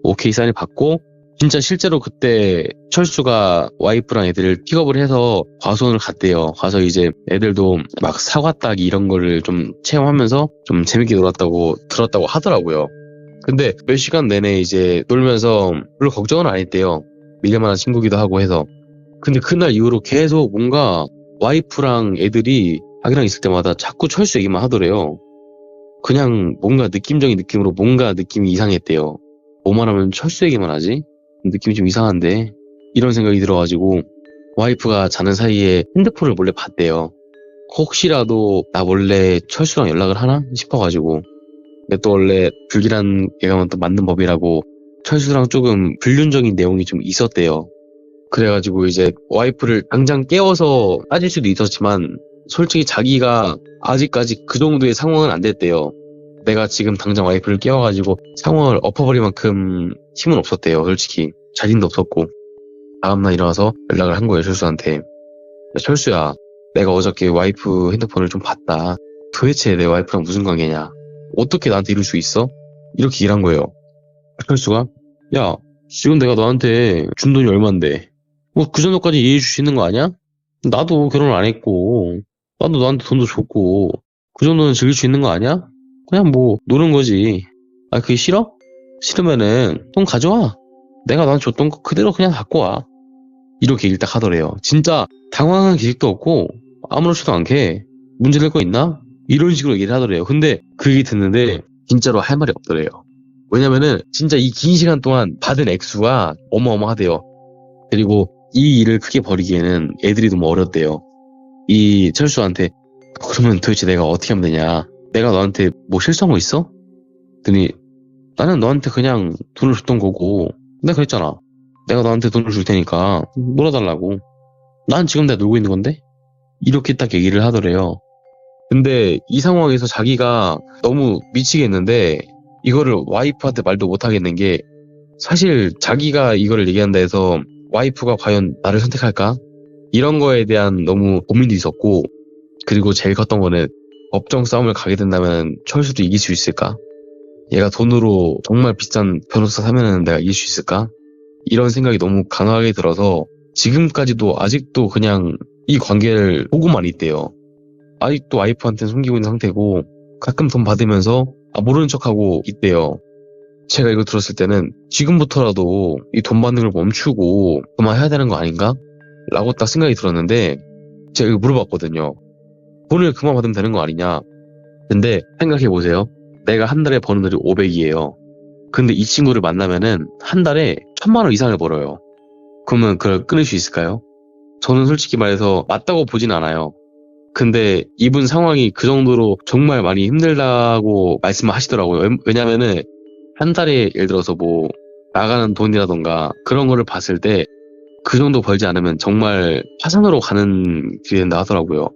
오케이 사인을 받고 진짜 실제로 그때 철수가 와이프랑 애들을 픽업을 해서 과수원을 갔대요. 가서 이제 애들도 막 사과 따기 이런 거를 좀 체험하면서 좀 재밌게 놀았다고 들었다고 하더라고요. 근데 몇 시간 내내 이제 놀면서 별로 걱정은 안 했대요. 밀려만한 친구기도 하고 해서. 근데 그날 이후로 계속 뭔가 와이프랑 애들이 자기랑 있을 때마다 자꾸 철수 얘기만 하더래요. 그냥 뭔가 느낌적인 느낌으로 뭔가 느낌이 이상했대요. 뭐만 하면 철수 얘기만 하지? 느낌이 좀 이상한데? 이런 생각이 들어가지고 와이프가 자는 사이에 핸드폰을 몰래 봤대요. 혹시라도 나 원래 철수랑 연락을 하나 싶어가지고. 근데 또 원래 불길한 예감은 또 맞는 법이라고 철수랑 조금 불륜적인 내용이 좀 있었대요. 그래가지고 이제 와이프를 당장 깨워서 따질 수도 있었지만 솔직히 자기가 아직까지 그 정도의 상황은 안 됐대요. 내가 지금 당장 와이프를 깨워가지고 상황을 엎어버릴 만큼 힘은 없었대요. 솔직히 자신도 없었고. 다음날 일어나서 연락을 한 거예요. 철수한테. 야, 철수야, 내가 어저께 와이프 핸드폰을 좀 봤다. 도대체 내 와이프랑 무슨 관계냐? 어떻게 나한테 이럴 수 있어? 이렇게 얘기를 한 거예요. 철수가 야, 지금 내가 너한테 준 돈이 얼만데 뭐 그 정도까지 이해해 줄 수 있는 거 아니야? 나도 결혼을 안 했고 나도 너한테 돈도 줬고 그 정도는 즐길 수 있는 거 아니야? 그냥 뭐 노는 거지. 아, 그게 싫어? 싫으면은 돈 가져와. 내가 너한테 줬던 거 그대로 그냥 갖고 와. 이렇게 얘기를 딱 하더래요. 진짜 당황한 기색도 없고 아무렇지도 않게 문제 될 거 있나? 이런 식으로 얘기를 하더래요. 근데 그 얘기 듣는데 진짜로 할 말이 없더래요. 왜냐면은 진짜 이 긴 시간 동안 받은 액수가 어마어마하대요. 그리고 이 일을 크게 벌이기에는 애들이 너무 어렸대요. 이 철수한테 그러면 도대체 내가 어떻게 하면 되냐? 내가 너한테 뭐 실수한 거 있어? 그랬더니 나는 너한테 그냥 돈을 줬던 거고 내가 그랬잖아. 내가 너한테 돈을 줄 테니까 놀아달라고. 난 지금 내가 놀고 있는 건데? 이렇게 딱 얘기를 하더래요. 근데 이 상황에서 자기가 너무 미치겠는데 이거를 와이프한테 말도 못 하겠는 게 사실 자기가 이거를 얘기한다 해서 와이프가 과연 나를 선택할까? 이런 거에 대한 너무 고민도 있었고 그리고 제일 컸던 거는 법정 싸움을 가게 된다면 철수도 이길 수 있을까? 얘가 돈으로 정말 비싼 변호사 사면은 내가 이길 수 있을까? 이런 생각이 너무 강하게 들어서 지금까지도 아직도 그냥 이 관계를 보고만 있대요. 아직도 와이프한테 숨기고 있는 상태고 가끔 돈 받으면서 모르는 척하고 있대요. 제가 이거 들었을 때는 지금부터라도 이 돈 받는 걸 멈추고 그만해야 되는 거 아닌가? 라고 딱 생각이 들었는데 제가 이거 물어봤거든요. 돈을 그만 받으면 되는 거 아니냐? 근데 생각해보세요. 내가 한 달에 버는 돈이 500이에요. 근데 이 친구를 만나면은 한 달에 1000만 원 이상을 벌어요. 그러면 그걸 끊을 수 있을까요? 저는 솔직히 말해서 맞다고 보진 않아요. 근데 이분 상황이 그 정도로 정말 많이 힘들다고 말씀을 하시더라고요. 왜냐면은 한 달에 예를 들어서 뭐 나가는 돈이라던가 그런 거를 봤을 때 그 정도 벌지 않으면 정말 파산으로 가는 길이 된다 하더라고요.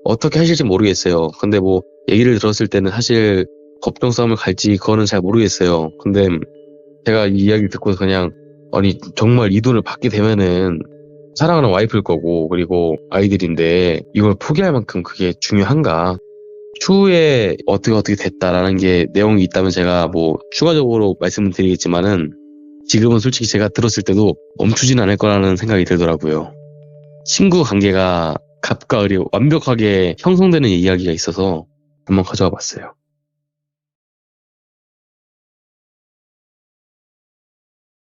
어떻게 하실지 모르겠어요. 근데 뭐 얘기를 들었을 때는 사실 법정 싸움을 갈지 그거는 잘 모르겠어요. 근데 제가 이 이야기를 듣고 그냥 아니 정말 이 돈을 받게 되면은 사랑하는 와이프일 거고 그리고 아이들인데 이걸 포기할 만큼 그게 중요한가? 추후에 어떻게 됐다라는 게 내용이 있다면 제가 뭐 추가적으로 말씀을 드리겠지만은 지금은 솔직히 제가 들었을 때도 멈추진 않을 거라는 생각이 들더라고요. 친구 관계가 갑과 을이 완벽하게 형성되는 이야기가 있어서 한번 가져와 봤어요.